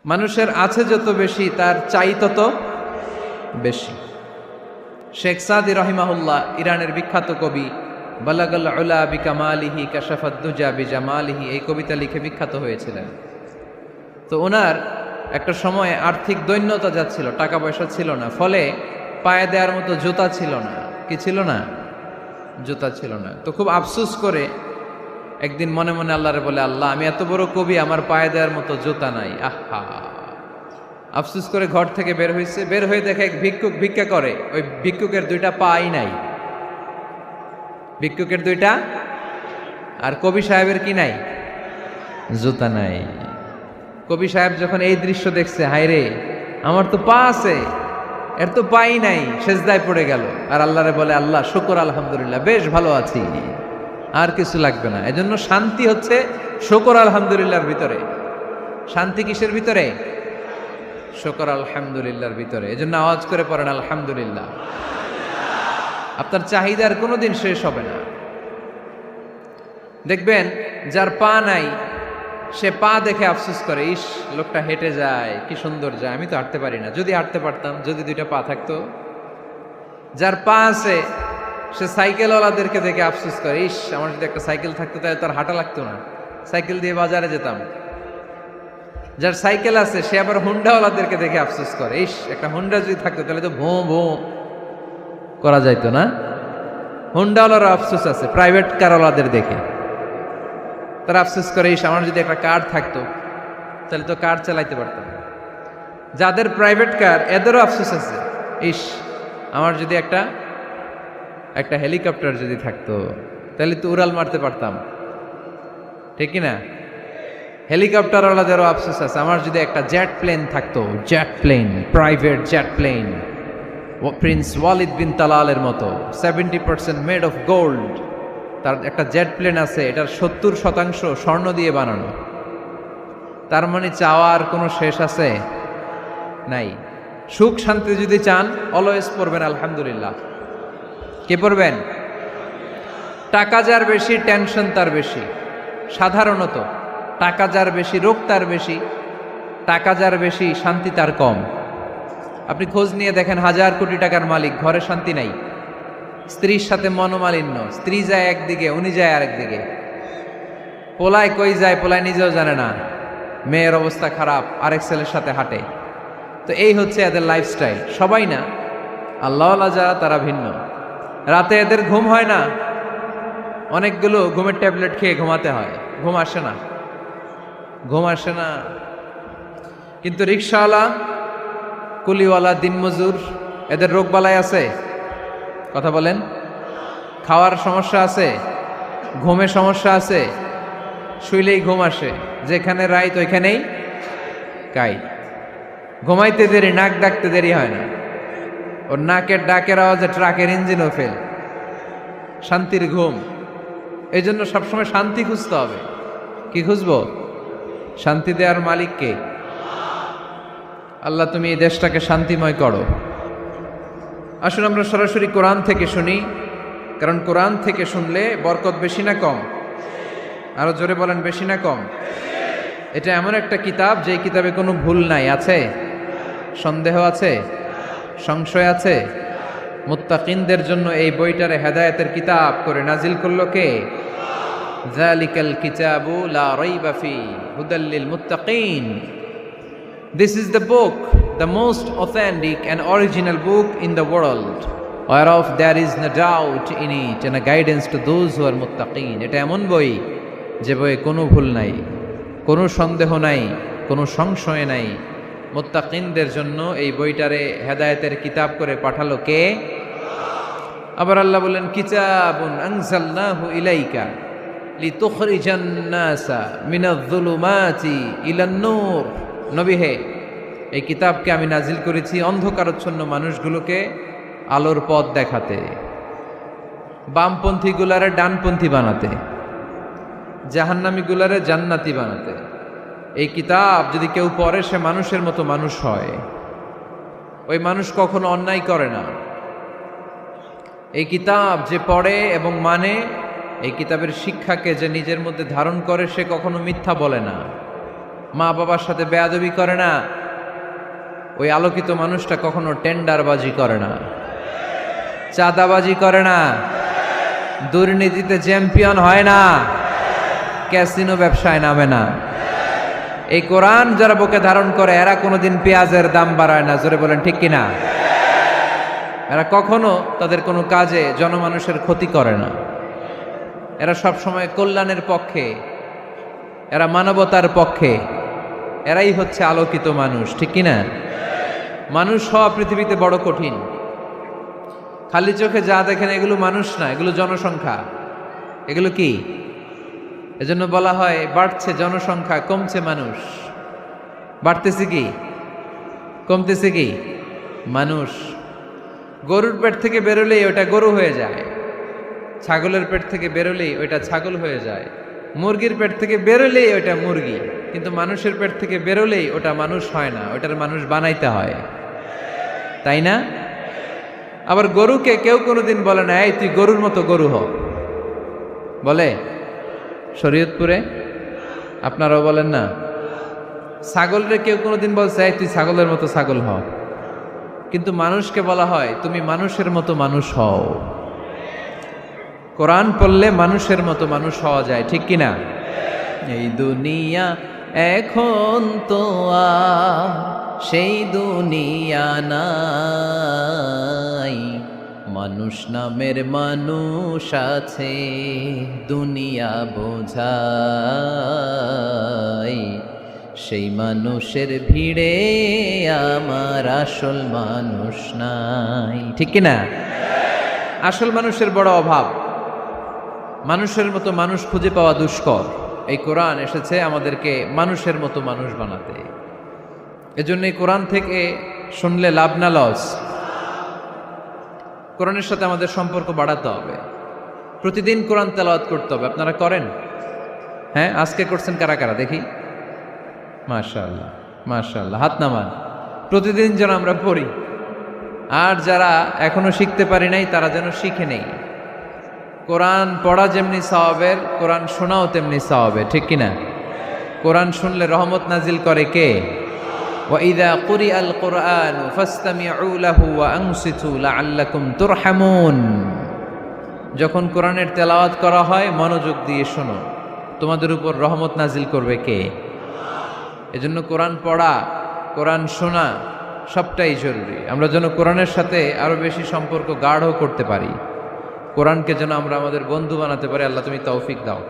মানুষের আছে যত বেশি তার চাই তত বেশি। শেখ সাদি রহিমাহুল্লাহ, ইরানের বিখ্যাত কবি, বালাগাল উলা বিকামালিহি কাশাফাদ দুজা বিজামালিহি, এই কবিতা লিখে বিখ্যাত হয়েছিলেন। তো ওনার একটা সময়ে আর্থিক দৈন্যতা যাচ্ছিল, টাকা পয়সা ছিল না, ফলে পায়ে দেওয়ার মতো জুতা ছিল না। কি ছিল না? জুতা ছিল না। তো খুব আফসোস করে একদিন মনে মনে আল্লাহরে বলে, আল্লাহ, আমি এত বড় কবি, আমার পায়ে দেওয়ার মতো জুতা নাই। আহা! আফসোস করে ঘর থেকে বের হয়েছে। বের হয়ে দেখে এক ভিক্ষুক ভিক্ষা করে। ওই ভিক্ষুকের দুইটা পাই নাই। ভিক্ষুকের দুইটা, আর কবি সাহেবের কি নাই? জুতা নাই। কবি সাহেব যখন এই দৃশ্য দেখছে, হায় রে, আমার তো পা আছে, এর তো পাই নাই, সেজদায় পড়ে গেল। আর আল্লাহরে বলে, আল্লাহ শুকর, আলহামদুলিল্লাহ, বেশ ভালো আছি, আর কিছু লাগবে না। এজন্য শান্তি হচ্ছে শুকর আলহামদুলিল্লাহর ভিতরে। শান্তি কিসের ভিতরে? শুকর আলহামদুলিল্লাহর ভিতরে। এজন্য আওয়াজ করে পড়েন আলহামদুলিল্লাহ। আপনার চাহিদার কোনোদিন শেষ হবে না। দেখবেন যার পা নাই, সে পা দেখে আফসোস করে, ইস, লোকটা হেঁটে যায়, কি সুন্দর যায়, আমি তো হাঁটতে পারি না, যদি হাঁটতে পারতাম, যদি দুইটা পা থাকতো। যার পা আছে, সে সাইকেলওয়ালাদেরকে দেখে আফসোস করে, ইস, আমার যদি একটা সাইকেল থাকতো তাহলে তার হাঁটা লাগতো না, সাইকেল দিয়ে বাজারে যেতাম। যার সাইকেল আছে, সে আবার হুন্ডাওয়ালাদেরকে দেখে আফসোস করে, ইস, একটা হুন্ডা যদি থাকতো তাহলে তো ভোঁ ভোঁ করা যাইতো না। হুন্ডাওয়ালারও আফসোস আছে প্রাইভেট কারওয়ালাদের দেখে। তারা আফসোস করে, ইস, আমার যদি একটা কার থাকতো তাহলে তো কার চালাইতে পারতাম। যাদের প্রাইভেট কার, এদেরও আফসোস আছে, ইস, আমার যদি একটা হেলিকপ্টার যদি থাকতো তাহলে তো উড়াল মারতে পারতাম, ঠিক কিনা? হেলিকপ্টারওয়ালাদেরও আফসোস আছে, আমার যদি একটা জেট প্লেন থাকতো, jet plane, private jet plane, prince Waleed bin তালালের মতো 70% মেড অফ গোল্ড, তার একটা জেট প্লেন আছে, এটার 70% স্বর্ণ দিয়ে বানানো। তার মানে চাওয়ার কোনো শেষ আছে? নাই। সুখ শান্তি যদি চান, অলওয়েজ পড়বেন আলহামদুলিল্লাহ। কে পড়বেন? টাকা যার বেশি, টেনশন তার বেশি। সাধারণত টাকা যার বেশি, রোগ তার বেশি। টাকা যার বেশি, শান্তি তার কম। আপনি খোঁজ নিয়ে দেখেন, 1000 কোটি টাকার মালিক, ঘরে শান্তি নাই। স্ত্রীর সাথে মনোমালিন্য, স্ত্রী যায় একদিকে, উনি যায় আরেকদিকে। পোলায় কই যায়, পোলায় নিজেও জানে না। মেয়ের অবস্থা খারাপ, আরেক ছেলের সাথে হাঁটে। তো এই হচ্ছে এদের লাইফস্টাইল। সবাই না, আল্লাহওয়ালা যারা, তারা ভিন্ন। রাতে এদের ঘুম হয় না, অনেকগুলো ঘুমের ট্যাবলেট খেয়ে ঘুমাতে হয়, ঘুম আসে না, ঘুম আসে না। কিন্তু রিক্সাওয়ালা, কুলিওয়ালা, দিনমজুর, এদের রোগবালাই আছে? কথা বলেন। খাওয়ার সমস্যা আছে, ঘুমের সমস্যা আছে, শুইলেই ঘুম আসে, যেখানে রাইত ওইখানেই কাই। ঘুমাইতে দেরি, নাক ডাকতে দেরি হয় না, ওর নাকের ডাকের আওয়াজে ট্রাকের ইঞ্জিনও ফেল। শান্তির ঘুম। এই জন্য সবসময় শান্তি খুঁজতে হবে। কি খুঁজবো? শান্তি দেওয়ার মালিক কে? আল্লাহ, তুমি এই দেশটাকে শান্তিময় করো। আসুন আমরা সরাসরি কোরআন থেকে শুনি, কারণ কোরআন থেকে শুনলে বরকত বেশি না কম? আরো জোরে বলেন, বেশি না কম? এটা এমন একটা কিতাব, যে কিতাবে কোনো ভুল নাই। আছে? সন্দেহ আছে? সংশয় আছে? মুত্তাকিনদের জন্য এই বইটারে হেদায়েতের কিতাব করে নাজিল করলো কে? যালিকাল কিতাবু লা রাইবা ফি হুদাল লিল মুত্তাকিন। This is the book, the most authentic and original book in the world, whereof there is no doubt in it, and a guidance to those who are muttaqin. এটা এমন বই, যে বইয়ে কোনো ভুল নাই, কোনো সন্দেহ নাই, কোনো সংশয় নাই। মুত্তাকিনদের জন্য এই বইটারে হেদায়েতের কিতাব করে পাঠালো কে? আবার আল্লাহ বলেন, কিতাবুন আনজালনাহু ইলাইকা লিতুখরিজান নাসা মিনাজ-যুলুমাতি ইলান-নূর। নবী হে, এই কিতাবকে আমি নাজিল করেছি অন্ধকারাচ্ছন্ন মানুষগুলোকে আলোর পথ দেখাতে, বামপন্থী গুলারে ডানপন্থী বানাতে, জাহান্নামী গুলারে জান্নাতি বানাতে। এই কিতাব যদি কেউ পড়ে, সে মানুষের মতো মানুষ হয়। ওই মানুষ কখনো অন্যায় করে না। এই কিতাব যে পড়ে এবং মানে, এই কিতাবের শিক্ষাকে যে নিজের মধ্যে ধারণ করে, সে কখনো মিথ্যা বলে না। মা বাবার সাথে বেয়াদবি করে না, ওই আলোকিত মানুষটা কখনো টেন্ডারবাজি করে না, চাঁদাবাজি করে না, দুর্নীতিতে চ্যাম্পিয়ন হয় না, ক্যাসিনো ব্যবসায় নামে না। এই কোরআন যারা বুকে ধারণ করে এরা কোনোদিন পেঁয়াজের দাম বাড়ায় না। জোরে বলেন ঠিক কিনা? এরা কখনো তাদের কোনো কাজে জনমানুষের ক্ষতি করে না। এরা সব সময় কল্যাণের পক্ষে, এরা মানবতার পক্ষে। এরাই হচ্ছে আলোকিত মানুষ, ঠিক কিনা? মানুষ হওয়া পৃথিবীতে বড় কঠিন। খালি চোখে যা দেখেন এগুলো মানুষ না, এগুলো জনসংখ্যা। এগুলো কি? এজন্য বলা হয় বাড়ছে জনসংখ্যা, কমছে মানুষ। বাড়তেছে কি, কমতেছে কি? মানুষ। গরুর পেট থেকে বেরোলেই ওটা গরু হয়ে যায়, ছাগলের পেট থেকে বেরোলেই ওইটা ছাগল হয়ে যায়, মুরগির পেট থেকে বেরোলেই ওইটা মুরগি। কিন্তু মানুষের পেট থেকে বেরোলেই ওটা মানুষ হয় না, ওটার মানুষ বানাইতে হয়, তাই না? আবার গরুকে কেউ কোনোদিন বলে না এই তুই গরুর মতো গরু হ, বলে? শরীয়তপুরে আপনারাও বলেন না? ছাগলরে কেউ কোনোদিন বলছে এই তুই ছাগলের মতো ছাগল হ, কিন্তু মানুষকে বলা হয় তুমি মানুষের মতো মানুষ হও। কোরআন পড়লে মানুষের মতো মানুষ হওয়া যায়, ঠিক কিনা? এই দুনিয়া এখন তো আর সেই দুনিয়া নাই, মানুষ নামের মানুষ আছে দুনিয়া বোঝাই, সেই মানুষের ভিড়ে আমার আসল মানুষ নাই, ঠিক কিনা? আসল মানুষের বড় অভাব, মানুষের মতো মানুষ খুঁজে পাওয়া দুষ্কর। এই কোরআন এসেছে আমাদেরকে মানুষের মতো মানুষ বানাতে। এজন্য এই কোরআন থেকে শুনলে লাভ না লস? কোরআনের সাথে আমাদের সম্পর্ক বাড়াতে হবে, প্রতিদিন কোরআন তেলাওয়াত করতে হবে। আপনারা করেন? হ্যাঁ, আজকে করছেন কারা কারা দেখি? মাশাআল্লাহ, মাশাআল্লাহ, হাত নামান। প্রতিদিন যেন আমরা পড়ি, আর যারা এখনো শিখতে পারি নাই তারা যেন শিখে নেই। কোরআন পড়া যেমনি সওয়াবের, কোরআন শোনাও তেমনি সওয়াবের, ঠিক কিনা? কোরআন শুনলে রহমত নাজিল করে কে? وَإِذَا قُرِئَ الْقُرْآنُ فَاسْتَمِعُوا لَهُ وَأَنصِتُوا لَعَلَّكُمْ تُرْحَمُونَ। যখন কোরআনের তেলাওয়াত করা হয় মনোযোগ দিয়ে শোনো, তোমাদের উপর রহমত নাজিল করবে কে? এজন্য কোরআন পড়া, কোরআন শোনা সবটাই জরুরি। আমরা যেন কোরআনের সাথে আরো বেশি সম্পর্ক গাঢ় করতে পারি, কোরআনকে যেন আমরা আমাদের বন্ধু বানাতে পারি। আল্লাহ তুমি তৌফিক দাও।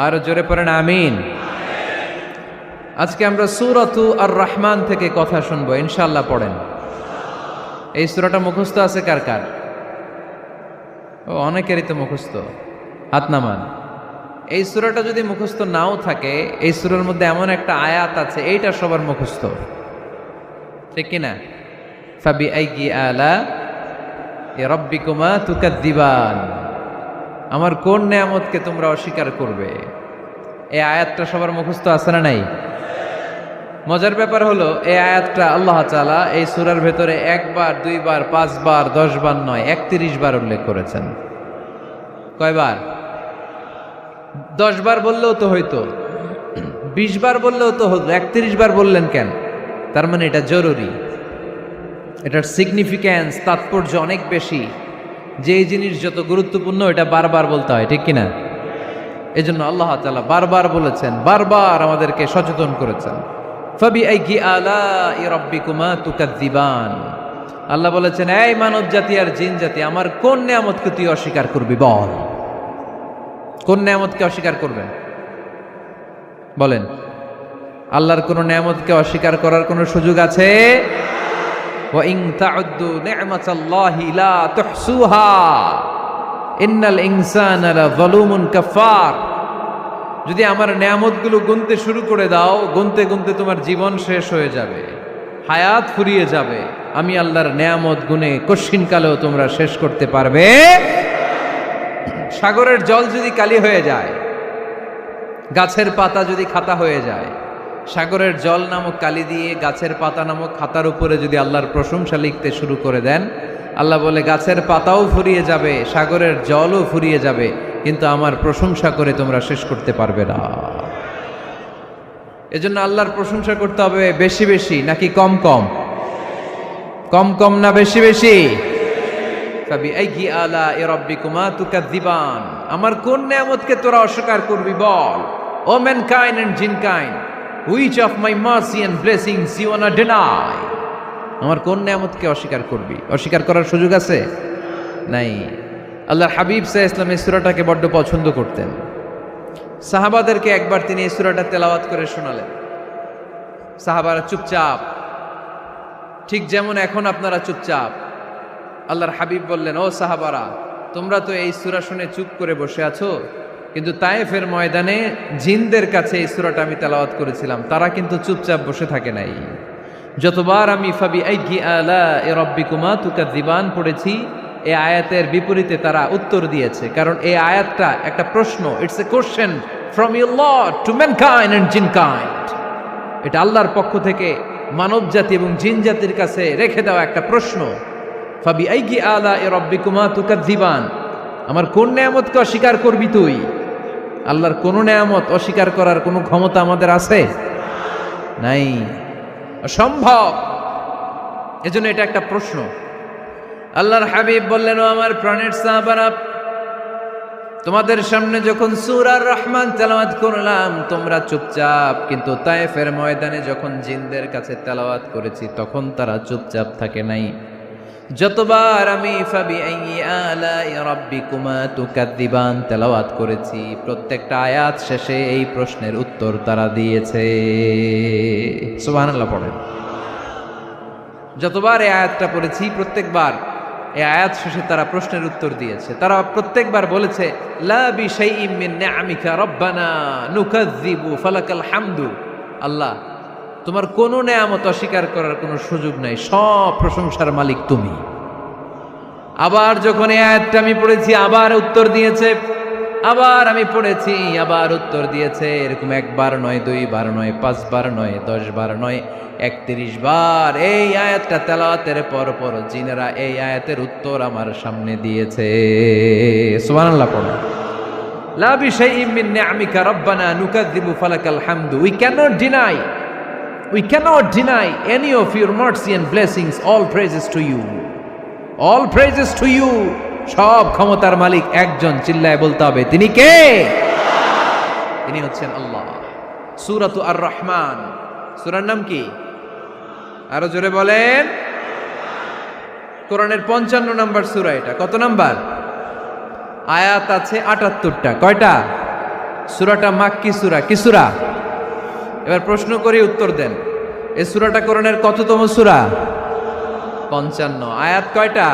আর জোরে পড়েন আমিন। আজকে আমরা সূরাতু আর রহমান থেকে কথা শুনবো ইনশাআল্লাহ। পড়েন। এই সূরাটা মুখস্থ আছে কার কার? ও, অনেকেরই তো মুখস্থ, হাত নামান। এই সূরাটা যদি মুখস্থ নাও থাকে, এই সূরার মধ্যে এমন একটা আয়াত আছে এইটা সবার মুখস্থ, ঠিক কিনা? ফাবিআইয়ি আলা রাব্বিকুমা তুকাদ্দিবান, আমার কোন নেয়ামতকে তোমরা অস্বীকার করবে? এই আয়াতটা সবার মুখস্থ আছে না নাই? মজার ব্যাপার হলো এই আয়াতটা আল্লাহ তাআলা এই সূরার ভেতরে একবার, দুইবার, 5 বার, 10 বার নয়, 31 বার উল্লেখ করেছেন। কয়বার? 10 বার বললেও তো হইতো, 20 বার বললেও তো হতো, 31 বার বললেন কেন? তার মানে এটা জরুরি, এটার সিগনিফিক্যান্স, তাৎপর্য অনেক বেশি। যেই জিনিস যত গুরুত্বপূর্ণ এটা বারবার বলতে হয়, ঠিক কিনা? এজন্য আল্লাহ তাআলা বারবার বলেছেন, বারবার আমাদেরকে সচেতন করেছেন। ফাবিআইয়ি আলাই রাব্বিকুমা তুকাদ্দিবান, আল্লাহ বলেছেন এই মানব জাতি আর জিন জাতি আমার কোন নেয়ামতকে তুই অস্বীকার করবি বল? কোন নেয়ামতকে অস্বীকার করবেন বলেন? আল্লাহর কোন নেয়ামতকে অস্বীকার করার কোন সুযোগ আছে? ওয়া ইন তাউদ্দু নি'মাতাল্লাহি লা তুহসুহা ইন্নাল ইনসানা লাযালুমুন কাফার। যদি আমার নেয়ামতগুলো গুনতে শুরু করে দাও, গুনতে গুনতে তোমার জীবন শেষ হয়ে যাবে, হায়াত ফুরিয়ে যাবে। আমি আল্লাহর নেয়ামত গুনে কশিন কালেও তোমরা শেষ করতে পারবে। সাগরের জল যদি কালি হয়ে যায়, গাছের পাতা যদি খাতা হয়ে যায়, সাগরের জল নামক কালি দিয়ে গাছের পাতা নামক খাতার উপরে যদি আল্লাহর প্রশংসা লিখতে শুরু করে দেন, আল্লাহ বলে গাছের পাতাও ফুরিয়ে যাবে, সাগরের জলও ফুরিয়ে যাবে, কিন্তু আমার প্রশংসা করে তোমরা শেষ করতে পারবে না। এজন্য আল্লাহর প্রশংসা করতে হবে বেশি বেশি নাকি কম কম? কম কম না বেশি বেশি? ফাবিআইয়ি আলাኢ রাব্বিকুমা তুকাযযিবান, আমার কোন নিয়ামতকে তোরা অস্বীকার করবি বল। O mankind and jinnkind, which of my mercy and blessings you want to deny? আমার কোন নিয়ামতকে অস্বীকার করবি? অস্বীকার করার সুযোগ আছে? নাই। আল্লাহর হাবিব সাল্লাল্লাহু আলাইহি ওয়াসাল্লাম এই সূরাটাকে বড্ড পছন্দ করতেন। সাহাবাদেরকে একবার তিনি এই সূরাটা তেলাওয়াত করে শোনালেন। সাহাবারা চুপচাপ, ঠিক যেমন এখন আপনারা চুপচাপ। আল্লাহর হাবিব বললেন, ও সাহাবারা, তোমরা তো এই সূরা শুনে চুপ করে বসে আছো, কিন্তু তায়েফের ময়দানে জিনদের কাছে এই সূরাটা আমি তেলাওয়াত করেছিলাম, তারা কিন্তু চুপচাপ বসে থাকে নাই। যতবার আমি ফাবিআইয়ি আলাኢ রাব্বিকুমা তুকাযযিবান পড়েছি, এই আয়াতের বিপরীতে তারা উত্তর দিয়েছে, কারণ এই আয়াতটা একটা প্রশ্ন। It's a question from your Lord to mankind and jinnkind. এটা আল্লাহর পক্ষ থেকে মানব জাতি এবং জিন জাতির কাছে রেখে দেওয়া একটা প্রশ্ন। ফাবিআইয়ি আলাኢ রাব্বিকুমা তুকাযযিবান, আমার কোন নিয়ামতকে অস্বীকার করবি তুই? আল্লাহর কোন নিয়ামত অস্বীকার করার কোনো ক্ষমতা আমাদের আছে? নাই, অসম্ভব। এজন্য এটা একটা প্রশ্ন। আল্লাহর হাবিব বললেন, ও আমার প্রাণের সাহাবারা, তোমাদের সামনে যখন সূরা আর রহমান তেলাওয়াত করলাম তোমরা চুপচাপ, কিন্তু তায়েফের ময়দানে যখন জিনদের কাছে তেলাওয়াত করেছি তখন তারা চুপচাপ থাকে নাই। যতবার আমি ফাবিআইয়ি আলাኢ রাব্বিকুমা তুকাযযিবান তেলাওয়াত করেছি, প্রত্যেকটা আয়াত শেষে এই প্রশ্নের উত্তর তারা দিয়েছে। সুবহানাল্লাহ পড়েন। যতবার এই আয়াতটা পড়েছি প্রত্যেকবার এই আয়াত শেষে তারা প্রশ্নের উত্তর দিয়েছে। তারা প্রত্যেকবার বলেছে, লা বিশাইইম মিন নিআমিকা রাব্বানা নুকাযযিবু ফালাকাল হামদু। আল্লাহ, তোমার কোনো নেয়ামত অস্বীকার করার কোনো সুযোগ নাই, সব প্রশংসার মালিক তুমি। আবার যখন এই আয়াতটা আমি পড়েছি আবার উত্তর দিয়েছে, আবার আমি পড়েছি আবার উত্তর দিয়েছে। এরকম একবার নয়, দুইবার নয়, 5 বার নয়, 10 বার নয়, 31 বার এই আয়াতটা তেলাওয়াতের পর পর জিনেরা এই আয়াতের উত্তর আমার সামনে দিয়েছে। সুবহানাল্লাহ পড়ো। লা বিশাইইম মিন নিআমিকা রাব্বানা নুকাযযিবু ফালাকাল হামদু। We cannot deny any of your mercy and blessings. All praises to you. All praises to you. সব ক্ষমতার মালিক একজন, চিল্লায় বলতে হবে, তিনি কে? তিনি হচ্ছেন আল্লাহ। সূরাতু আর রহমান, সূরার নাম কি? আরো জোরে বলেন। কোরআনের 55 নম্বর সূরা এটা। কত নাম্বার? আয়াত আছে 78টা। কয়টা? সূরাটা মাক্কি সূরা। কি সূরা? এবার প্রশ্ন করি, উত্তর দেন। এই সূরাটা কোরআনের কততম সূরা? 55। আয়াত কয়টা?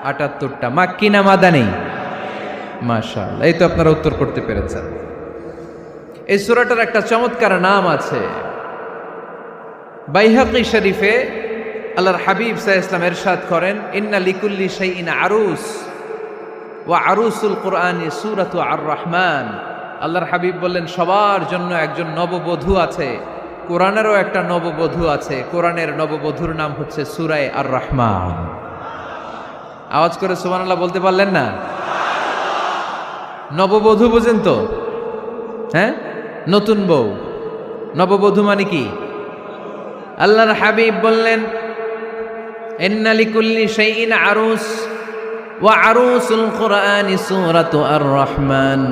78টা। মাক্কি না মাদানী? মাশাআল্লাহ, এই তো আপনারা উত্তর করতে পেরেছেন। এই সূরাটার একটা চমৎকার নাম আছে। বাইহাকী শরীফে আল্লাহর হাবিব সাল্লাল্লাহু আলাইহি ওয়াসাল্লাম ইরশাদ করেন, ইন্না লিকুল্লি শাইইন আরুস ওয়া আরুসুল কুরআনি সূরাতু আর রহমান। আল্লাহর হাবিব বললেন, সবার জন্য একজন নববধূ আছে, কোরআনেরও একটা নববধূ আছে। কোরআনের নববধূর নাম হচ্ছে সূরা আর রহমান। আওয়াজ করে সুবহানাল্লাহ বলতে পারলেন না? নববধূ বুঝেন তো? হ্যাঁ, নতুন বউ। নববধূ মানে কি? আল্লাহর হাবিব বললেন, ইন্না লিকুল্লি শাইইন আরুস ওয়া আরুসুল কুরআনি সূরাতু আর রহমান।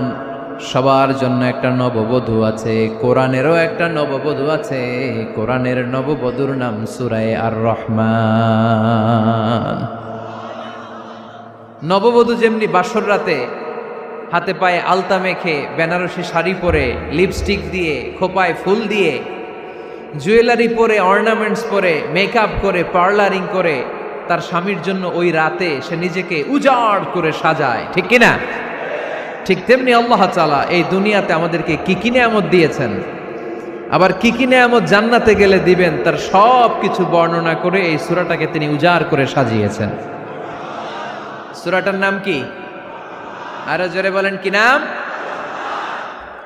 সবার জন্য একটা নববধূ আছে, কোরআনেরও একটা নববধূ আছে। কোরআনের নববধূর নাম সূরা আর রহমান। নববধূ যেমনি বাসর রাতে হাতে পায়ে আলতা মেখে, বেনারসি শাড়ি পরে, লিপস্টিক দিয়ে, খোপায় ফুল দিয়ে, জুয়েলারি পরে, অর্নামেন্টস পরে, মেকআপ করে, পার্লারিং করে তার স্বামীর জন্য ওই রাতে সে নিজেকে উজাড় করে সাজায়, ঠিক কিনা? ঠিক তেমনি আল্লাহ তাআলা এই দুনিয়াতে আমাদেরকে কি কি নিয়ামত দিয়েছেন, আবার কি কি নিয়ামত জান্নাতে গেলে দিবেন, তার সব কিছু বর্ণনা করে এই সূরাটাকে তিনি উজাড় করে সাজিয়েছেন। সূরাটার নাম কি? আরো জোরে বলেন, কি নাম?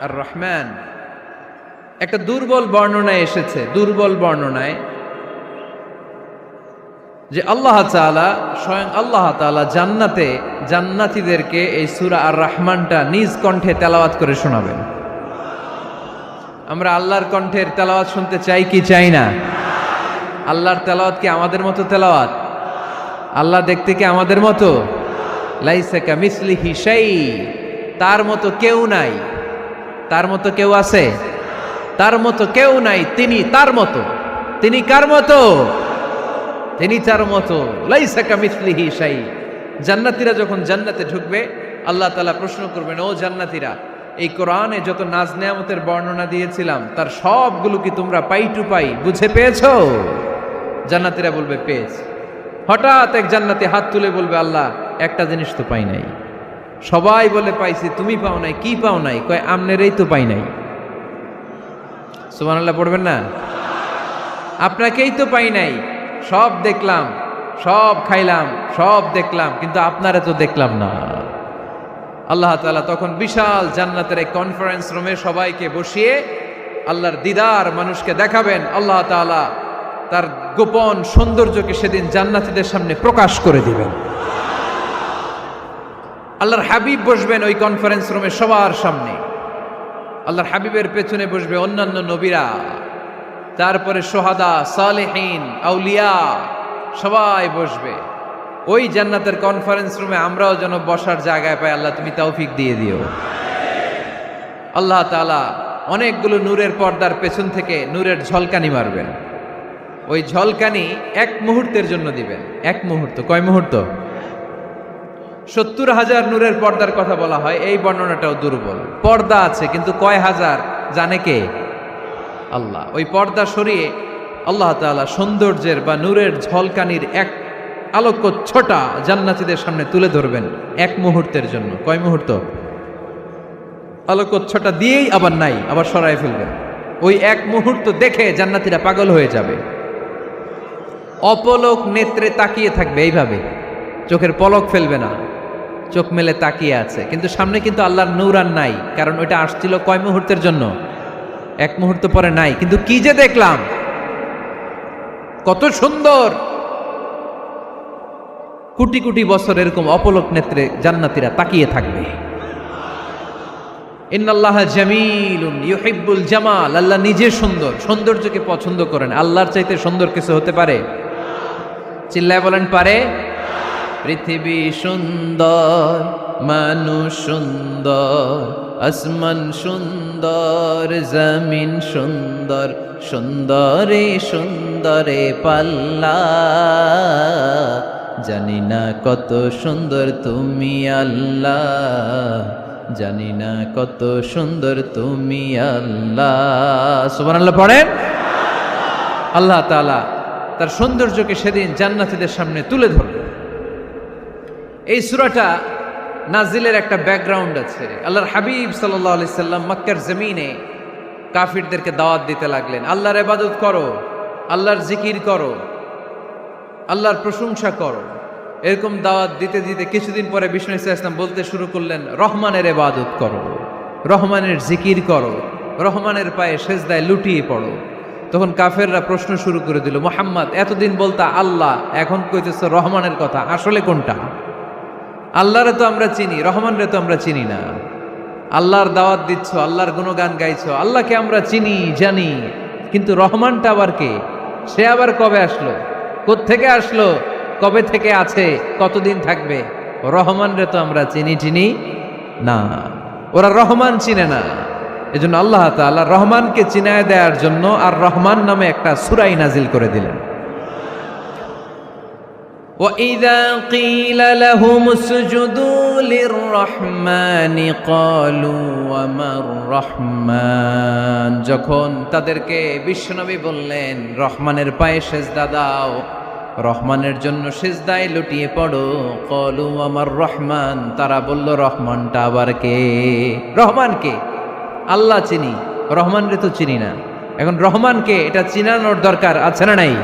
আর রহমান। একটা দুর্বল বর্ণনায় এসেছে, দুর্বল বর্ণনায়, যে আল্লাহ তাআলা, স্বয়ং আল্লাহ তাআলা জান্নাতে জান্নাতীদেরকে এই সূরা আর রহমানটা নিজ কণ্ঠে তেলাওয়াত করে শোনাবেন। আমরা আল্লাহর কণ্ঠের তেলাওয়াত শুনতে চাই কি চাই না? আল্লাহর তেলাওয়াত কি আমাদের মতো তেলাওয়াত? আল্লাহ দেখতে কি আমাদের মতো? লাইসা কামিসলিহি শাই, তার মতো কেউ নাই। তার মতো কেউ আছে? তার মতো কেউ নাই। তিনি তার মতো। তিনি কার মতো? তিনি তার মতো। লাইসা কামিসলিহি শাই। জান্নাতীরা যখন জান্নাতে ঢুকবে, আল্লাহ তাআলা প্রশ্ন করবেন, ও জান্নাতীরা, এই কোরআনে যত নাজ নেয়ামতের বর্ণনা দিয়েছিলাম তার সবগুলো কি তোমরা পাই টু পাই বুঝে পেয়েছো? জান্নাতীরা বলবে পেয়েছি। হঠাৎ এক জান্নাতি হাত তুলে বলবে, আল্লাহ একটা জিনিস তো পাই নাই। সবাই বলে পাইছি, তুমি পাও নাই। কি পাও নাই? কয় আমনেরই তো পাই নাই। সুবহানাল্লাহ পড়বেন না? আপনাকেই তো পাই নাই। সব দেখলাম, সব খাইলাম, সব দেখলাম, কিন্তু আপনারা তো দেখলাম না। আল্লাহ তাআলা তখন বিশাল জান্নাতের এক কনফারেন্স রুমে সবাইকে বসিয়ে আল্লাহর দিদার মানুষকে দেখাবেন। আল্লাহ তাআলা তার গোপন সৌন্দর্যকে সেদিন জান্নাতীদের সামনে প্রকাশ করে দিবেন। আল্লাহর হাবিব বসবেন ওই কনফারেন্স রুমে সবার সামনে। আল্লাহর হাবিবের পেছনে বসবে অন্যান্য নবীরা, তারপরে সোহাদা, সালেহীন, আউলিয়া সবাই বসবে। ওই জান্নাতের কনফারেন্স রুমে আমরাও যেন বসার জায়গায় পাই, আল্লাহ তুমি তৌফিক দিয়ে দিও। আল্লাহ তাআলা অনেকগুলো নূরের পর্দার পেছন থেকে নূরের ঝলকানি মারবেন। ওই ঝলকানি এক মুহূর্তের জন্য দিবেন। এক মুহূর্ত। কয় মুহূর্ত? 70,000 নূরের পর্দার কথা বলা হয়, এই বর্ণনাটাও দুর্বল। পর্দা আছে কিন্তু কয় হাজার জানে কে? আল্লাহ। ওই পর্দা সরিয়ে আল্লাহ তাআলা সৌন্দর্যের বা নূরের ঝলকানির এক আলোকচ্ছটা জান্নাতীদের সামনে তুলে ধরবেন এক মুহূর্তের জন্য। কয় মুহূর্ত? আলোকচ্ছটা দিয়েই আবার নাই, আবার সরাই ফেলবেন। ওই এক মুহূর্ত দেখে জান্নাতীরা পাগল হয়ে যাবে, অপলক নেত্রে তাকিয়ে থাকবে। এইভাবে চোখের পলক ফেলবে না, চোখ মেলে তাকিয়ে আছে। কিন্তু সামনে কিন্তু আল্লাহর নূর আর নাই, কারণ ওইটা আসছিল কয় মুহূর্তের জন্য? এক মুহূর্ত পরে নাই। কিন্তু কি যে দেখলাম, কত সুন্দর! কোটি কোটি বছর এরকম অপলক নেত্রে জান্নাতীরা তাকিয়ে থাকবে। ইন্নাল্লাহা জামিলুন ইউহিব্বুল জামাল। আল্লাহ নিজে সুন্দর, সৌন্দর্যকে পছন্দ করেন। আল্লাহর চাইতে সুন্দর কিছু হতে পারে? চিল্লায় বলেন পারে? পৃথিবী সুন্দর, মানুষ সুন্দর, আসমান সুন্দর, জমিন সুন্দর, সুন্দরে সুন্দরে পাল্লা। জানি না কত সুন্দর তুমি আল্লাহ, জানি না কত সুন্দর তুমি আল্লাহ। সুবহানাল্লাহ পড়েন। আল্লাহ তাআলা তার সৌন্দর্যকে সেদিন জান্নাতীদের সামনে তুলে ধরবে। এই সূরাটা নাজিলের একটা ব্যাকগ্রাউন্ড আছে। আল্লাহর হাবিব সাল্লাল্লাহু আলাইহি সাল্লাম মক্কার জমিনে কাফিরদেরকে দাওয়াত দিতে লাগলেন, আল্লাহর ইবাদত করো, আল্লাহর জিকির করো, আল্লাহর প্রশংসা করো। এরকম দাওয়াত দিতে দিতে কিছুদিন পরে বিষ্ণু ইসলাম বলতে শুরু করলেন, রহমানের ইবাদত করো, রহমানের জিকির করো, রহমানের পায়ে সেজদায় লুটিয়ে পড়ো। তখন কাফেররা প্রশ্ন শুরু করে দিল, মুহাম্মদ এতদিন বলতা আল্লাহ, এখন কইতেছো রহমানের কথা, আসলে কোনটা? আল্লাহরে তো আমরা চিনি, রহমানরে তো আমরা চিনি না। আল্লাহর দাওয়াত দিচ্ছ, আল্লাহর গুণগান গাইছো, আল্লাহকে আমরা চিনি জানি, কিন্তু রহমানটা আবার কে? সে আবার কবে আসলো, কোত্থেকে আসলো, কবে থেকে আছে, কতদিন থাকবে? রহমানরে তো আমরা চিনি না। ওরা রহমান চিনে না। এজন্য আল্লাহ তাআলা রহমানকে চিনায় দেওয়ার জন্য আর রহমান নামে একটা সূরা নাজিল করে দিলেন। وَإِذَا قِيلَ لَهُمُ اسْجُدُوا لِلرَّحْمَنِ قَالُوا وَمَا الرَّحْمَنُ। যখন তাদেরকে বিশ্বনবী বললেন রহমানের পায়ে সেজদা দাও, রহমানের জন্য সেজদায় লুটিয়ে পড়ো, ক্বালু আমার রহমান, তারা বলল রহমানটা আবার কে? রহমান কে? আল্লাহ চিনি, রহমানরে তো চিনি না। এখন রহমানকে এটা চিনানোর দরকার আছে না নাই?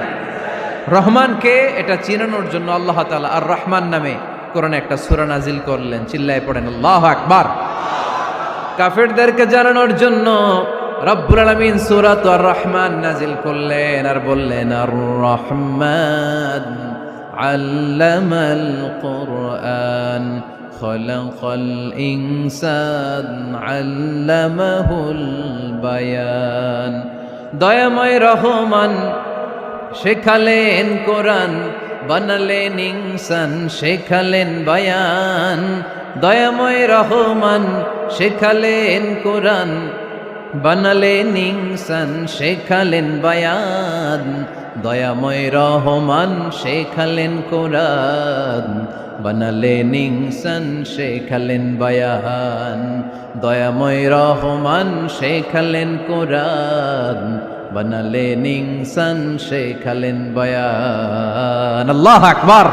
রহমানকে এটা চিনানোর জন্য আল্লাহ তাআলা আর রহমান নামে কোরআনে একটা সূরা নাজিল করলেন। চিল্লায় পড়েন আল্লাহু আকবার। কাফেরদেরকে জানানোর জন্য রব্বুল আলামিন সূরাত আর রহমান নাজিল করলেন আর বললেন, আর রহমান আল্লামাল কুরআন খলাকাল ইনসান আল্লামাহুল বায়ান। দয়াময় রহমান শেখালেন কোরআন, বানালেন ইনসান শেখালেন বায়ান। দয়াময় রহমান শেখালেন কোরআন, বানালেন ইনসান শেখালেন বায়ান। দয়াময় রহমান শেখালেন কোরআন, বানালেন ইনসান শেখালেন বায়ান। দয়াময় রহমান শেখালেন কোরআন, বানালেন ইনসান শেখালেন বায়ান। আল্লাহু আকবার।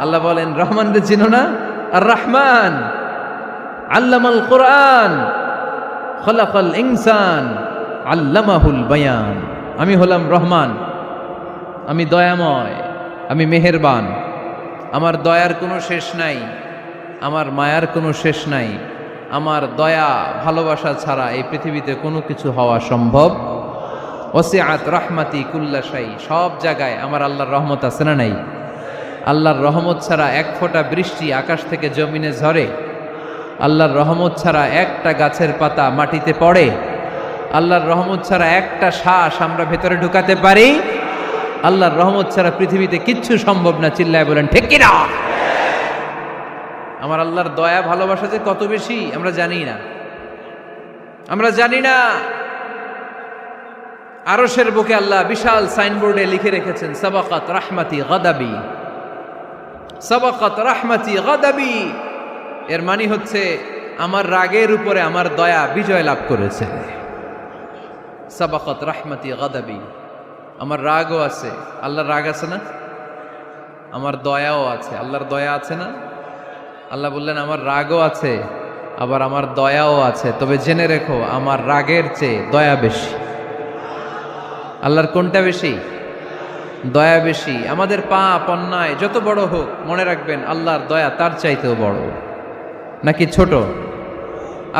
আল্লাহ বলেন রহমান রে চিনো না? আর রহমান আল্লামাল কোরআন খলাকাল ইনসান আল্লামাহুল বায়ান। আমি হলাম রহমান, আমি দয়াময়, আমি মেহেরবান। আমার দয়ার কোনো শেষ নাই, আমার মায়ার কোনো শেষ নাই। আমার দয়া ভালোবাসা ছাড়া এই পৃথিবীতে কোনো কিছু হওয়া সম্ভব। ওসিআত রাহমাতি কুল্লা শাই। সব জায়গায় আমার আল্লাহর রহমত আছে না নাই? আল্লাহর রহমত ছাড়া এক ফোঁটা বৃষ্টি আকাশ থেকে জমিনে ঝরে? আল্লাহর রহমত ছাড়া একটা গাছের পাতা মাটিতে পড়ে? আল্লাহর রহমত ছাড়া একটা শ্বাস আমরা ভেতরে ঢুকাতে পারি? আল্লাহর রহমত ছাড়া পৃথিবীতে কিচ্ছু সম্ভব না। চিল্লায় বলেন ঠিক কি না? আমার আল্লাহর দয়া ভালোবাসা যে কত বেশি আমরা জানি না, আমরা জানি না। আরশের বুকে আল্লাহ বিশাল সাইনবোর্ডে লিখে রেখেছেন সাবাকাত রাহমাতি গাদাবি, সাবাকাত রাহমাতি গাদাবি। এর মানে হচ্ছে আমার রাগের উপরে আমার দয়া বিজয় লাভ করেছে। সাবাকাত রাহমাতি গাদাবি। আমার রাগও আছে, আল্লাহর রাগ আছে না? আমার দয়াও আছে, আল্লাহর দয়া আছে না? আল্লাহ বললেন আমার রাগও আছে, আবার আমার দয়াও আছে। তবে জেনে রেখো আমার রাগের চেয়ে দয়া বেশি। আল্লাহর কোনটা বেশি? দয়া বেশি। আমাদের পাপ অন্যায় যত বড় হোক, মনে রাখবেন আল্লাহর দয়া তার চাইতেও বড়। নাকি ছোট?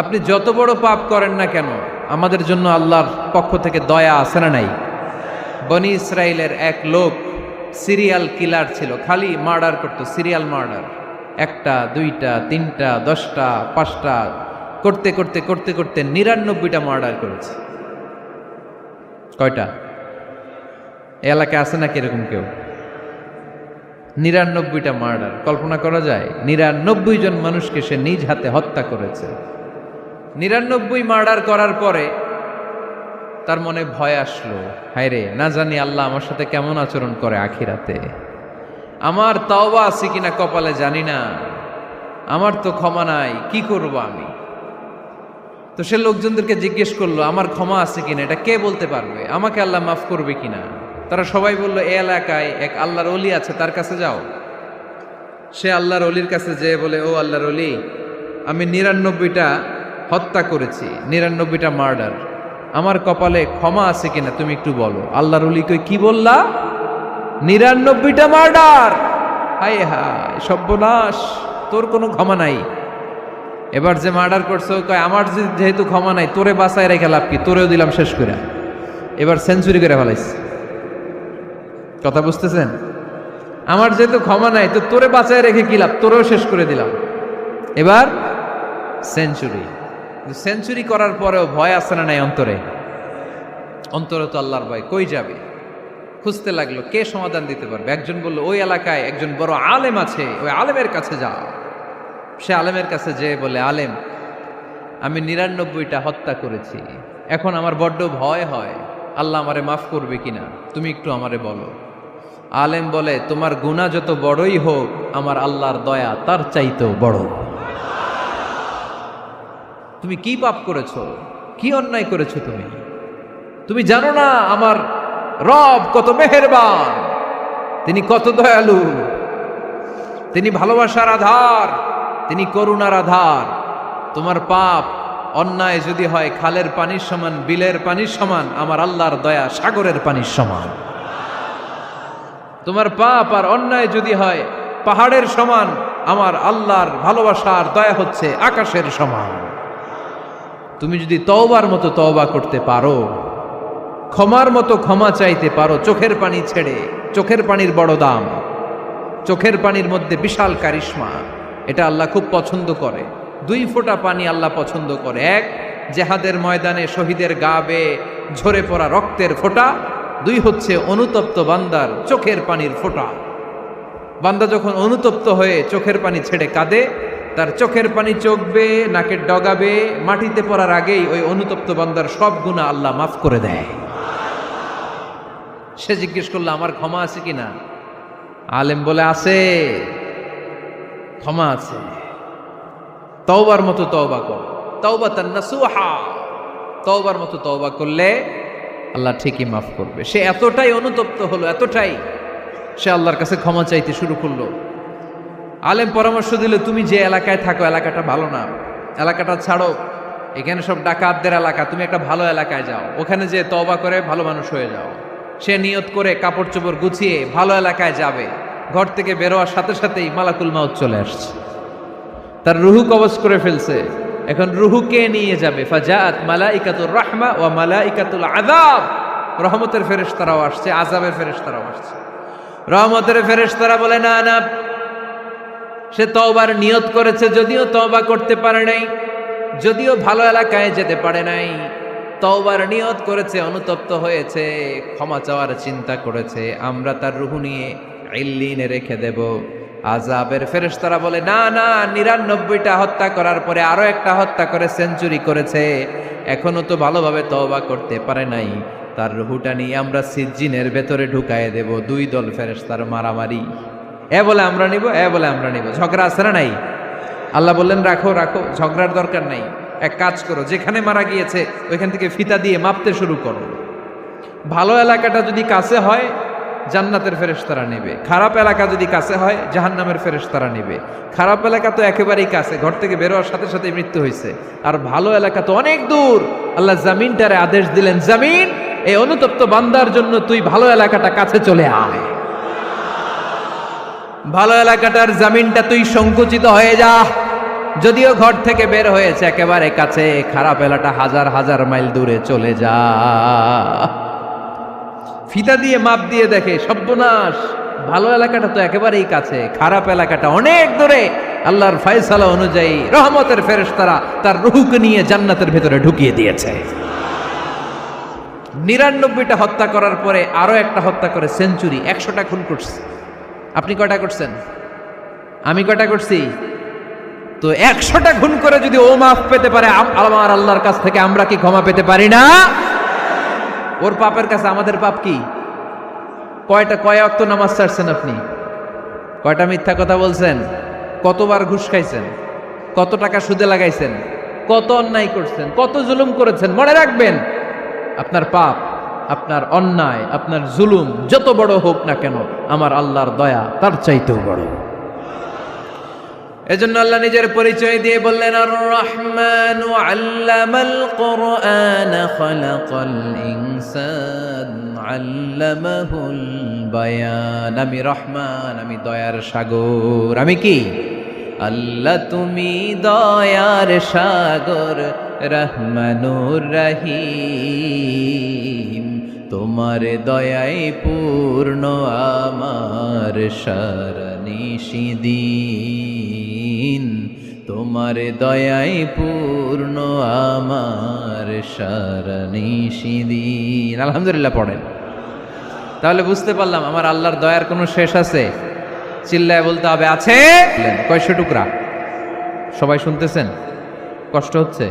আপনি যত বড় পাপ করেন না কেন, আমাদের জন্য আল্লাহর পক্ষ থেকে দয়া আছে না নাই? বনি ইসরাইলের এক লোক সিরিয়াল কিলার ছিল, খালি মার্ডার করতো, সিরিয়াল মার্ডার। একটা, দুইটা, তিনটা, 10টা, 5টা করতে করতে করতে করতে 99টা মার্ডার করেছে। কয়টা? এলাকায় আছে নাকি এরকম কেউ? 99টা মার্ডার। কল্পনা করা যায়? 99 জন মানুষকে সে নিজ হাতে হত্যা করেছে। 99 মার্ডার করার পরে তার মনে ভয় আসলো, হায়রে না জানি আল্লাহ আমার সাথে কেমন আচরণ করে আখিরাতে। আমার তওবা আছে কিনা কপালে জানি না, আমার তো ক্ষমা নাই, কি করব আমি? তো সে লোকজনদেরকে জিজ্ঞেস করলো আমার ক্ষমা আছে কিনা, এটা কে বলতে পারবে? আমাকে আল্লাহ মাফ করবে কিনা? তারা সবাই বলল এই এলাকায় এক আল্লাহর ওলি আছে, তার কাছে যাও। সে আল্লাহর ওলির কাছে যেয়ে বলে, ও আল্লাহর ওলি, আমি 99টা হত্যা করেছি, 99টা মার্ডার, আমার কপালে ক্ষমা আছে কিনা তুমি একটু বলো। আল্লাহর ওলি কই, কি বললা? 99টা মার্ডার? হায় হায় সর্বনাশ, তোর কোনো ক্ষমা নাই। এবার যে মার্ডার করছো কয় আমার যেহেতু ক্ষমা নাই, তোরে বাঁচায় রেখে লাভ কি, তোরেও দিলাম শেষ করে। এবার সেঞ্চুরি করে ফেলাইছে। কথা বুঝতেছেন? আমার যেহেতু ক্ষমা নাই, তো তোরে বাঁচায় রেখে কি লাভ, তোরেও শেষ করে দিলাম। এবার সেঞ্চুরি। সেঞ্চুরি করার পরেও ভয় আসে না নাই অন্তরে? অন্তরে তো আল্লাহর ভয়, কই যাবে? খুঁজতে লাগলো কে সমাধান দিতে পারবে। একজন বলল ওই এলাকায় একজন বড় আলেম আছে, ওই আলেমের কাছে যাও। সে আলেমের কাছে যেয়ে বলে, আলেম, আমি 99টা হত্যা করেছি, এখন আমার বড্ড ভয় হয়, আল্লাহ আমারে মাফ করবে কিনা, তুমি একটু আমারে বলো। আলেম বলে, তোমার গুনাহ যত বড়ই হোক, আমার আল্লাহর দয়া তার চাইতেও বড়। তুমি কি পাপ করেছো, কি অন্যায় করেছো তুমি? তুমি জানো না আমার রব কত মেহেরবান, তিনি কত দয়ালু, তিনি ভালোবাসার আধার, তিনি করুণার আধার। তোমার পাপ অন্যায় যদি হয় খালের পানির সমান, বিলের পানির সমান, আমার আল্লাহর দয়া সাগরের পানির সমান। তোমার পাপ আর অন্যায় যদি হয় পাহাড়ের সমান, আমার আল্লাহর ভালোবাসার দয়া হচ্ছে আকাশের সমান। তুমি যদি তওবার মতো তওবা করতে পারো, ক্ষমার মতো ক্ষমা চাইতে পারো চোখের পানি ছেড়ে। চোখের পানির বড় দাম, চোখের পানির মধ্যে বিশাল কারিশমা। এটা আল্লাহ খুব পছন্দ করে। 2 ফোঁটা পানি আল্লাহ পছন্দ করে। এক, জেহাদের ময়দানে শহীদের গা বেয়ে ঝরে পড়া রক্তের ফোঁটা। 2 হচ্ছে অনুতপ্ত বান্দার চোখের পানির ফোঁটা। বান্দা যখন অনুতপ্ত হয়ে চোখের পানি ছেড়ে কাঁদে, তার চোখের পানি চোখ বেয়ে নাকের ডগা বেয়ে মাটিতে পড়ার আগেই ওই অনুতপ্ত বান্দার সব গুনাহ আল্লাহ মাফ করে দেয়। সে জিজ্ঞেস করলো আমার ক্ষমা আছে কিনা? আলেম বলে আছে, ক্ষমা আছে। তওবার মতো তওবা কর, তাওবাতান নাসুহা। তওবার মতো তওবা করলে আল্লাহ ঠিকই মাফ করবে। সে এতটাই অনুতপ্ত হলো, এতটাই, সে আল্লাহর কাছে ক্ষমা চাইতে শুরু করলো। আলেম পরামর্শ দিল, তুমি যে এলাকায় থাকো এলাকাটা ভালো না, এলাকাটা ছাড়ো, এখানে সব ডাকাতদের এলাকা, তুমি একটা ভালো এলাকায় যাও, ওখানে যে তওবা করে ভালো মানুষ হয়ে যাও। সে নিয়ত করে কাপড় চোপড় গুছিয়ে ভালো এলাকায় যাবে। ঘর থেকে বেরোয়ার সাথে সাথেই মালাকুল মাউত চলে আসছে, তার রুহু কবজ করে ফেলছে। এখন রুহুকে নিয়ে যাবে। ফাজাআত মালাইকাতুর রাহমা ওয়া মালাইকাতুল আযাব। রহমতের ফেরেশতারাও আসছে, আযাবের ফেরেশতারাও আসছে। রহমতের ফেরেশতারা বলে না না, সে তওবার নিয়ত করেছে, যদিও তওবা করতে পারে নাই, যদিও ভালো এলাকায় যেতে পারে নাই, তওবার নিয়ত করেছে, অনুতপ্ত হয়েছে, ক্ষমা চাওয়ার চিন্তা করেছে, আমরা তার রুহু নিয়ে ইল্লিনে রেখে দেব। আযাবের ফেরেশতারা বলে না না, 99টা হত্যা করার পরে আরো একটা হত্যা করে সেঞ্চুরি করেছে, এখনো তো ভালোভাবে তওবা করতে পারে নাই, তার রুহুটা নিয়ে আমরা সিজ্জিনের ভেতরে ঢুকায়ে দেব। 2 দল ফেরেশতার মারামারি, এ বলে আমরা নিব, এ বলে আমরা নিব। ঝগড়া আছে না নাই? আল্লাহ বললেন রাখো রাখো, ঝগড়ার দরকার নাই। এক কাজ করো, যেখানে মারা গিয়েছে ওইখান থেকে ফিতা দিয়ে মাপতে শুরু করো। ভালো এলাকাটা যদি কাছে হয় জান্নাতের ফেরেশতারা নেবে, খারাপ এলাকা যদি কাছে হয় জাহান্নামের ফেরেশতারা নেবে। খারাপ এলাকা তো একেবারেই কাছে, ঘর থেকে বেরোয়ার সাথে সাথে মৃত্যু হয়েছে। আর ভালো এলাকা তো অনেক দূর। আল্লাহ জামিনটারে আদেশ দিলেন, জামিন, এই অনুতপ্ত বান্দার জন্য তুই ভালো এলাকাটা কাছে চলে আয়। ভালো এলাকাটার জামিনটা তুই সংকুচিত হয়ে যা। যদিও ঘর থেকে বের হয়েছে একেবারে কাছে, খারাপ এলাকা হাজার হাজার মাইল দূরে চলে যা। ফিতা দিয়ে মাপ দিয়ে দেখে, সর্বনাশ, ভালো এলাকাটা তো একেবারেই কাছে, খারাপ এলাকাটা অনেক দূরে। আল্লাহর ফয়সালা অনুযায়ী রহমতের ফেরেশতারা তার রূহকে নিয়ে জান্নাতের ভেতরে ঢুকিয়ে দিয়েছে। 99টা হত্যা করার পরে আরো একটা হত্যা করে সেঞ্চুরি, 100টা খুন করছে। আপনি কয়টা করছেন? আমি কয়টা করছি? তো 100টা খুন করে যদি ও মাফ পেতে পারে আমার আল্লাহর কাছ থেকে, আমরা কি ক্ষমা পেতে পারি না? ওর পাপের কাছে আমাদের পাপ কি? কয় ওয়াক্ত নামাজ ছাড়ছেন আপনি? কয়টা মিথ্যা কথা বলছেন? কতবার ঘুষ খাইছেন? কত টাকা সুদে লাগাইছেন? কত অন্যায় করছেন? কত জুলুম করেছেন? মনে রাখবেন, আপনার পাপ, আপনার অন্যায়, আপনার জুলুম যত বড় হোক না কেন, আমার আল্লাহর দয়া তার চাইতেও বড়। এজন্য আল্লাহ নিজের পরিচয় দিয়ে বললেন, আর রহমানু আল্লামাল কুরআন খালাকাল ইনসান আল্লামাহুল বায়ান। আমি রহমান, আমি দয়ার সাগর। আমি কি? আল্লাহ তুমি দয়ার সাগর, রহমানুর রহিম। তোমার দয়ায় পূর্ণ আমার সারা নিশিদিন, তোমার দয়ায় পূর্ণ আমার সারা নিশিদিন। আলহামদুলিল্লাহ পড়েন। তাহলে বুঝতে পারলাম আমার আল্লাহর দয়ার কোনো শেষ আছে? চিল্লায় বলতে হবে আছে। কয়শো টুকরা? সবাই শুনতেছেন? কষ্ট হচ্ছে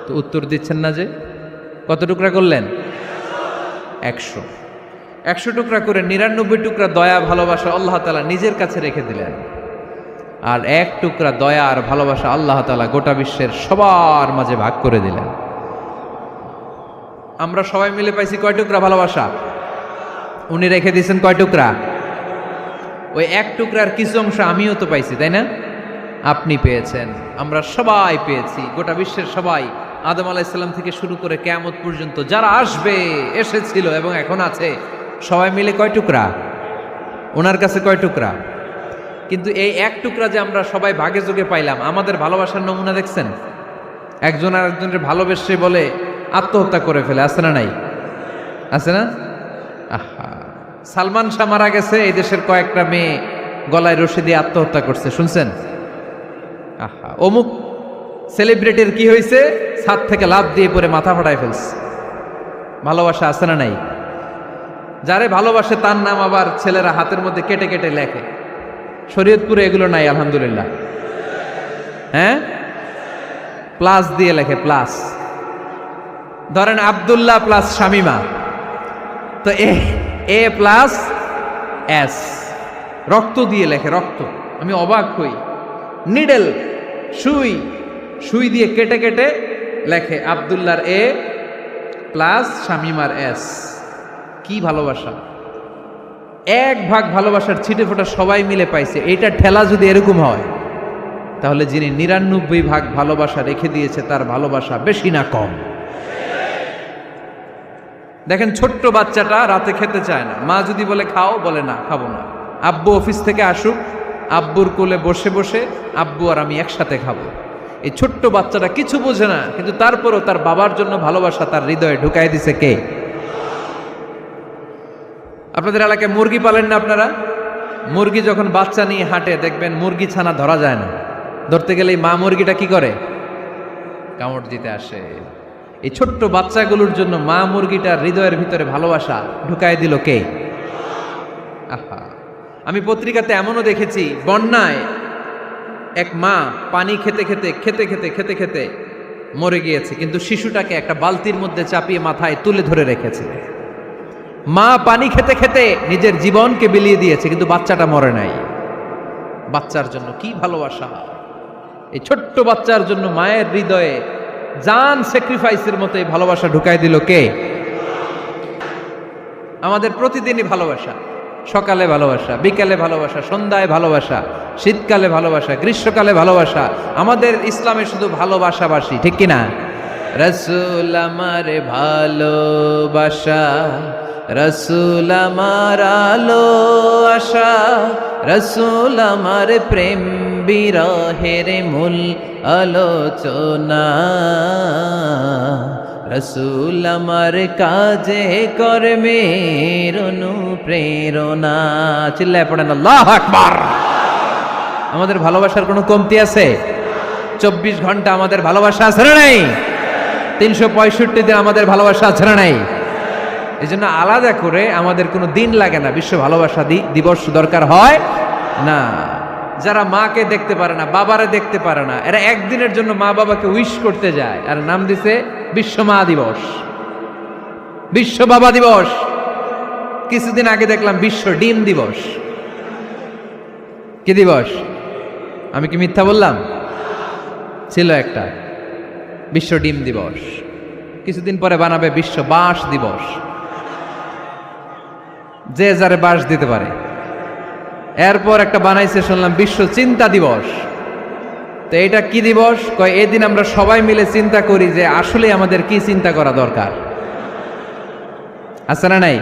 তো উত্তর দিচ্ছেন না যে? কত টুকরা করলেন? 100। 100 টুকরা করে 99 টুকরা দয়া ভালোবাসা আল্লাহ তাআলা নিজের কাছে রেখে দিলেন। আর 1 টুকরা দয়া আর ভালোবাসা আল্লাহ তাআলা গোটা বিশ্বের সবার মাঝে ভাগ করে দিলেন। আমরা সবাই মিলে পাইছি কয় টুকরা ভালোবাসা? উনি রেখে দিয়েছেন কয় টুকরা? ওই 1 টুকরার কিছু অংশ আমিও তো পাইছি, তাই না? আপনি পেয়েছেন, আমরা সবাই পেয়েছি, গোটা বিশ্বের সবাই, আদম আলাইহিস সালাম থেকে শুরু করে কিয়ামত পর্যন্ত যারা আসবে, এসেছিল এবং এখন আছে, সবাই মিলে কয় টুকরা? ওনার কাছে কয় টুকরা? কিন্তু এই 1 টুকরা যে আমরা সবাই ভাগে যোগে পাইলাম, আমাদের ভালোবাসার নমুনা দেখছেন? একজন আর একজনের ভালোবেসে বলে আত্মহত্যা করে ফেলে, আছে না নাই? আছে না? আহা, সালমান শাহ মারা গেছে, এই দেশের কয়েকটা মেয়ে গলায় রশি দিয়ে আত্মহত্যা করছে, শুনছেন? আহা, অমুক সেলিব্রিটির কি হয়েছে, ছাদ থেকে লাফ দিয়ে পরে মাথা ফাটায় ফেলছে। ভালোবাসা আছে না নাই? যারে ভালোবাসে তার নাম আবার ছেলেরা হাতের মধ্যে কেটে কেটে লেখে। শরীয়তপুরে এগুলো নাই আলহামদুলিল্লাহ। হ্যাঁ, প্লাস দিয়ে লেখে, প্লাস। ধরেন আব্দুল্লাহ প্লাস শামিমা, তো এ প্লাস এস, রক্ত দিয়ে লেখে, রক্ত। আমি অবাক হই, নিডেল, সুই, সুই দিয়ে কেটে কেটে লেখে আব্দুল্লাহর এ প্লাস শামিমার এস। কি ভালোবাসা! এক ভাগ ভালোবাসার ছিটে ফোটা সবাই মিলে পাইছে। এইটা ঠেলা যদি এরকম হয়, তাহলে যিনি ৯৯ ভাগ ভালোবাসা রেখে দিয়েছে তার ভালোবাসা বেশি না কম? দেখেন, ছোট্ট বাচ্চাটা রাতে খেতে চায় না, মা যদি বলে খাও, বলে না, খাবো না। আব্বু অফিস থেকে আসুক, আব্বুর কোলে বসে বসে আব্বু আর আমি একসাথে খাবো। এই ছোট্ট বাচ্চাটা কিছু বোঝে না, কিন্তু তারপরও তার বাবার জন্য ভালোবাসা তার হৃদয়ে ঢুকাই দিছে কে? আপনাদের এলাকায় মুরগি পালেন না আপনারা? মুরগি যখন বাচ্চা নিয়ে হাঁটে, দেখবেন মুরগি ছানা ধরা যায় না, ধরতে গেলেই মা মুরগিটা কি করে? কামড় দিতে আসে। এই ছোট্ট বাচ্চাগুলোর জন্য মা মুরগিটার হৃদয়ের ভিতরে ভালোবাসা ঢুকায় দিল কে? আহা, আমি পত্রিকাতে এমনও দেখেছি, বন্যায় এক মা পানি খেতে খেতে খেতে খেতে খেতে খেতে মরে গিয়েছে, কিন্তু শিশুটাকে একটা বালতির মধ্যে চাপিয়ে মাথায় তুলে ধরে রেখেছে। মা পানি খেতে খেতে নিজের জীবনকে বিলিয়ে দিয়েছে, কিন্তু বাচ্চাটা মরে নাই। বাচ্চার জন্য কি ভালোবাসা! এই ছোট্ট বাচ্চার জন্য মায়ের হৃদয়ে জান স্যাক্রিফাইসের মতো এই ভালোবাসা ঢুকাই দিল কে? আমাদের প্রতিদিনই ভালোবাসা, সকালে ভালোবাসা, বিকালে ভালোবাসা, সন্ধ্যায় ভালোবাসা, শীতকালে ভালোবাসা, গ্রীষ্মকালে ভালোবাসা। আমাদের ইসলামে শুধু ভালোবাসাবাসি, ঠিক কিনা? রাসূল আমার ভালোবাসা, রাসূল আমার আলো আশা, রাসূল আমার প্রেম বিরহের মূল আলোচনা, রাসূল আমার কাজে কর্মের অনুপ্রেরণা। চিল্লায় পড়েন আল্লাহু আকবার। আমাদের ভালোবাসার কোনো কমতি আছে? 24 ঘন্টা আমাদের ভালোবাসা আছে না নাই? 365 দিন আমাদের ভালোবাসা আছে না নাই? এই জন্য আলাদা করে আমাদের কোনো দিন লাগে না, বিশ্ব ভালোবাসা দিবস দরকার হয় না। যারা মাকে দেখতে পারে না, বাবারে দেখতে পারে না, এরা একদিনের জন্য মা বাবাকে উইশ করতে যায়, আর নাম দিছে বিশ্ব মা দিবস, বিশ্ব বাবা দিবস। কিছুদিন আগে দেখলাম বিশ্ব ডিম দিবস। কি দিবস? আমি কি মিথ্যা বললাম? ছিল একটা বিশ্ব ডিম দিবস। কিছুদিন পরে বানাবে বিশ্ব বাঁশ দিবস, যে যারে বাঁশ দিতে পারে। এরপর একটা বানাইছে শুনলাম বিশ্ব চিন্তা দিবস। তো এটা কি দিবস? কয় এদিন আমরা সবাই মিলে চিন্তা করি যে আসলে আমাদের কি চিন্তা করা দরকার, আছে না নাই?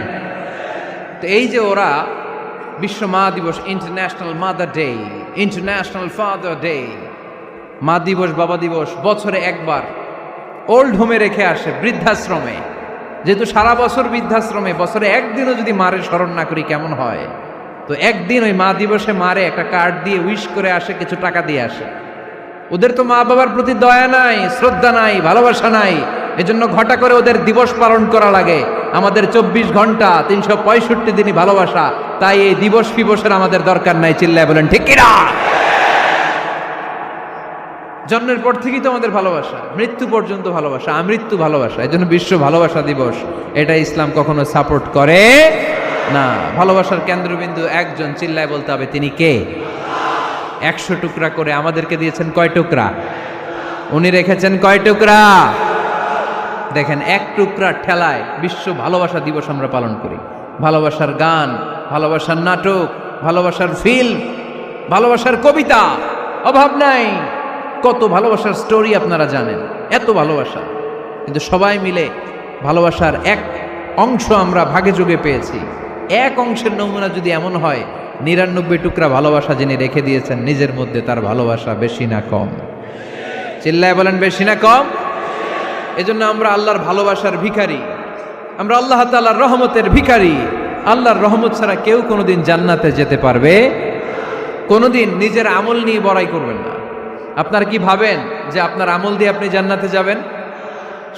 তো এই যে ওরা বিশ্ব মা দিবস, international mother day, international father day, মা দিবস, বাবা দিবস, বছরে একবার ওল্ড হোমে রেখে আসে, বৃদ্ধাশ্রমে। যেহেতু সারা বছর বৃদ্ধাশ্রমে, বছরে একদিনও যদি মারে স্মরণ না করি কেমন হয়? তো একদিন ওই মা দিবসে মারে একটা কার্ড দিয়ে উইশ করে আসে, কিছু টাকা দিয়ে আসে। ওদের তো মা বাবার প্রতি দয়া নাই, শ্রদ্ধা নাই, ভালোবাসা নাই, এজন্য ঘটা করে ওদের দিবস পালন করা লাগে। আমাদের 24 ঘন্টা 365 দিনই ভালোবাসা, তাই এই দিবস ফিবসের আমাদের দরকার নাই। চিল্লায় বলেন ঠিক কিনা? জন্মের পর থেকেই তো আমাদের ভালোবাসা, মৃত্যু পর্যন্ত ভালোবাসা, আমৃত্যু ভালোবাসা। এই জন্য বিশ্ব ভালোবাসা দিবস, এটা ইসলাম কখনো সাপোর্ট করে না। ভালোবাসার কেন্দ্রবিন্দু একজন, চিল্লায় বলতে হবে তিনি কে? 100 টুকরা করে আমাদেরকে দিয়েছেন কয় টুকরা? উনি রেখেছেন কয় টুকরা? দেখেন, এক টুকরা ঠেলায় বিশ্ব ভালোবাসা দিবস আমরা পালন করি। ভালোবাসার গান, ভালোবাসার নাটক, ভালোবাসার ফিল্ম, ভালোবাসার কবিতা, অভাব নাই। কত ভালোবাসার স্টোরি আপনারা জানেন, এত ভালোবাসা। কিন্তু সবাই মিলে ভালোবাসার এক অংশ আমরা ভাগে যোগে পেয়েছি। এক অংশের নমুনা যদি এমন হয়, 99 টুকরা ভালোবাসা যিনি রেখে দিয়েছেন নিজের মধ্যে, তার ভালোবাসা বেশি না কম? চিল্লায় বলেন বেশি না কম? এজন্য আমরা আল্লাহর ভালোবাসার ভিখারি। আমরা আল্লাহ তাআলার রহমতের ভিখারি। আল্লাহর রহমত ছাড়া কেউ কোনোদিন জান্নাতে যেতে পারবে কোনোদিন নিজের আমল নিয়ে বড়াই করবেন না। আপনারা কি ভাবেন যে আপনার আমল দিয়ে আপনি জান্নাতে যাবেন?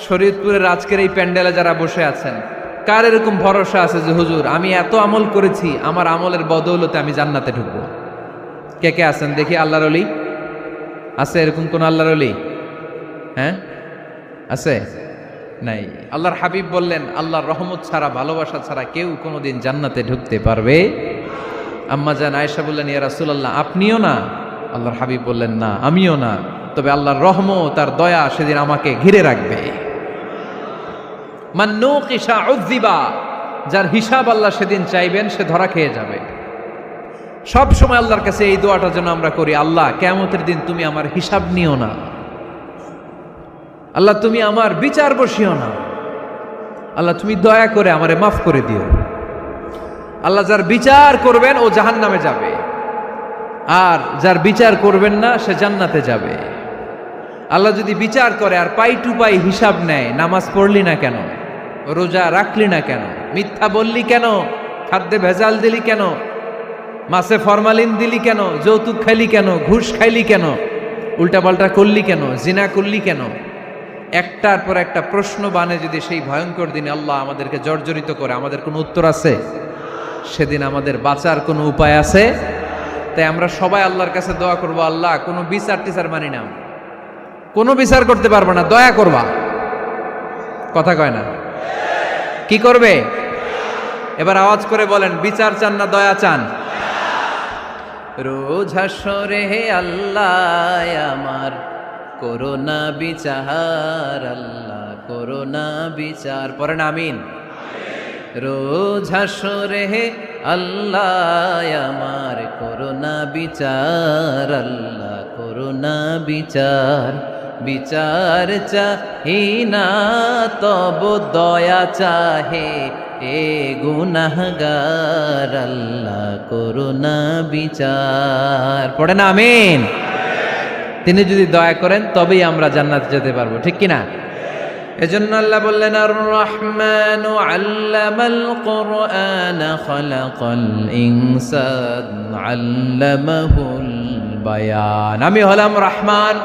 শরীয়তপুরের আজকের এই প্যান্ডেলে যারা বসে আছেন, কার এরকম ভরসা আছে যে হুজুর আমি এত আমল করেছি, আমার আমলের বদৌলতে আমি জান্নাতে ঢুকবো? কে কে আছেন দেখি? আল্লাহর ওলি আছে? এরকম কোন আল্লাহর ওলি? হ্যাঁ আছে? নাই। আল্লাহর হাবিব বললেন আল্লাহর রহমত ছাড়া, ভালোবাসা ছাড়া কেউ কোনোদিন জান্নাতে ঢুকতে পারবে? আম্মা জান আয়েশা বললেন ইয়া রাসূলুল্লাহ আপনিও না? আল্লাহর হাবিব বললেন না আমিও না, তবে আল্লাহর রহমত আর দয়া সেদিন আমাকে ঘিরে রাখবে। মান নুকিশা উযিবা, যার হিসাব আল্লাহ সেদিন চাইবেন সে ধরা খেয়ে যাবে। সব সময় আল্লাহর কাছে এই দোয়াটা যেন আমরা করি, আল্লাহ কিয়ামতের দিন তুমি আমার হিসাব নিও না, আল্লাহ তুমি আমার বিচার বসিও না, আল্লাহ তুমি দয়া করে আমারে মাফ করে দিও। আল্লাহ যার বিচার করবেন ও জাহান্নামে যাবে, আর যার বিচার করবেন না সে জান্নাতে যাবে। আল্লাহ যদি বিচার করে আর পাই টু পাই হিসাব নেয়, নামাজ পড়লি না কেন, রোজা রাখলি না কেন, মিথ্যা বললি কেন, খাদ্যে ভেজাল দিলি কেন, মাছে ফরমালিন দিলি কেন, যৌতুক খাইলি কেন, ঘুষ খাইলি কেন, উল্টাপাল্টা করলি কেন, জিনা করলি কেন, একটার পর একটা প্রশ্ন বানে যদি সেই ভয়ঙ্কর দিনে আল্লাহ আমাদেরকে জর্জরিত করে, আমাদের কোনো উত্তর আছে? সেদিন আমাদের বাঁচার কোনো উপায় আছে? তাই আমরা সবাই আল্লাহর কাছে দোয়া করবো, আল্লাহ কোনো বিচার টিচার মানি না, কোনো বিচার করতে পারবো না, দয়া করবা। কথা কয় না? কি করবে? এবার আওয়াজ করে বলেন, বিচার চান না দয়া চান? রোজ হাসরে হে আল্লাহ আমার করোনা বিচার, আল্লাহ করোনা বিচার। পড়েন আমিন। রোজ হাসরে হে আল্লাহ আমার করোনা বিচার, আল্লাহ করোনা বিচার। বিচার চাহি না তব দয়া চাহে এ গুনাহগার, আল্লাহ করোনা বিচার। পড়েন আমিন। তিনি যদি দয়া করেন তবেই আমরা জান্নাতে যেতে পারবো, ঠিক কিনা? এজন্য আল্লাহ বললেন আর রহমানু আল্লামাল কুরআন খালাকাল ইনসান আল্লামাহুল বায়ান। আমি হলাম রহমান।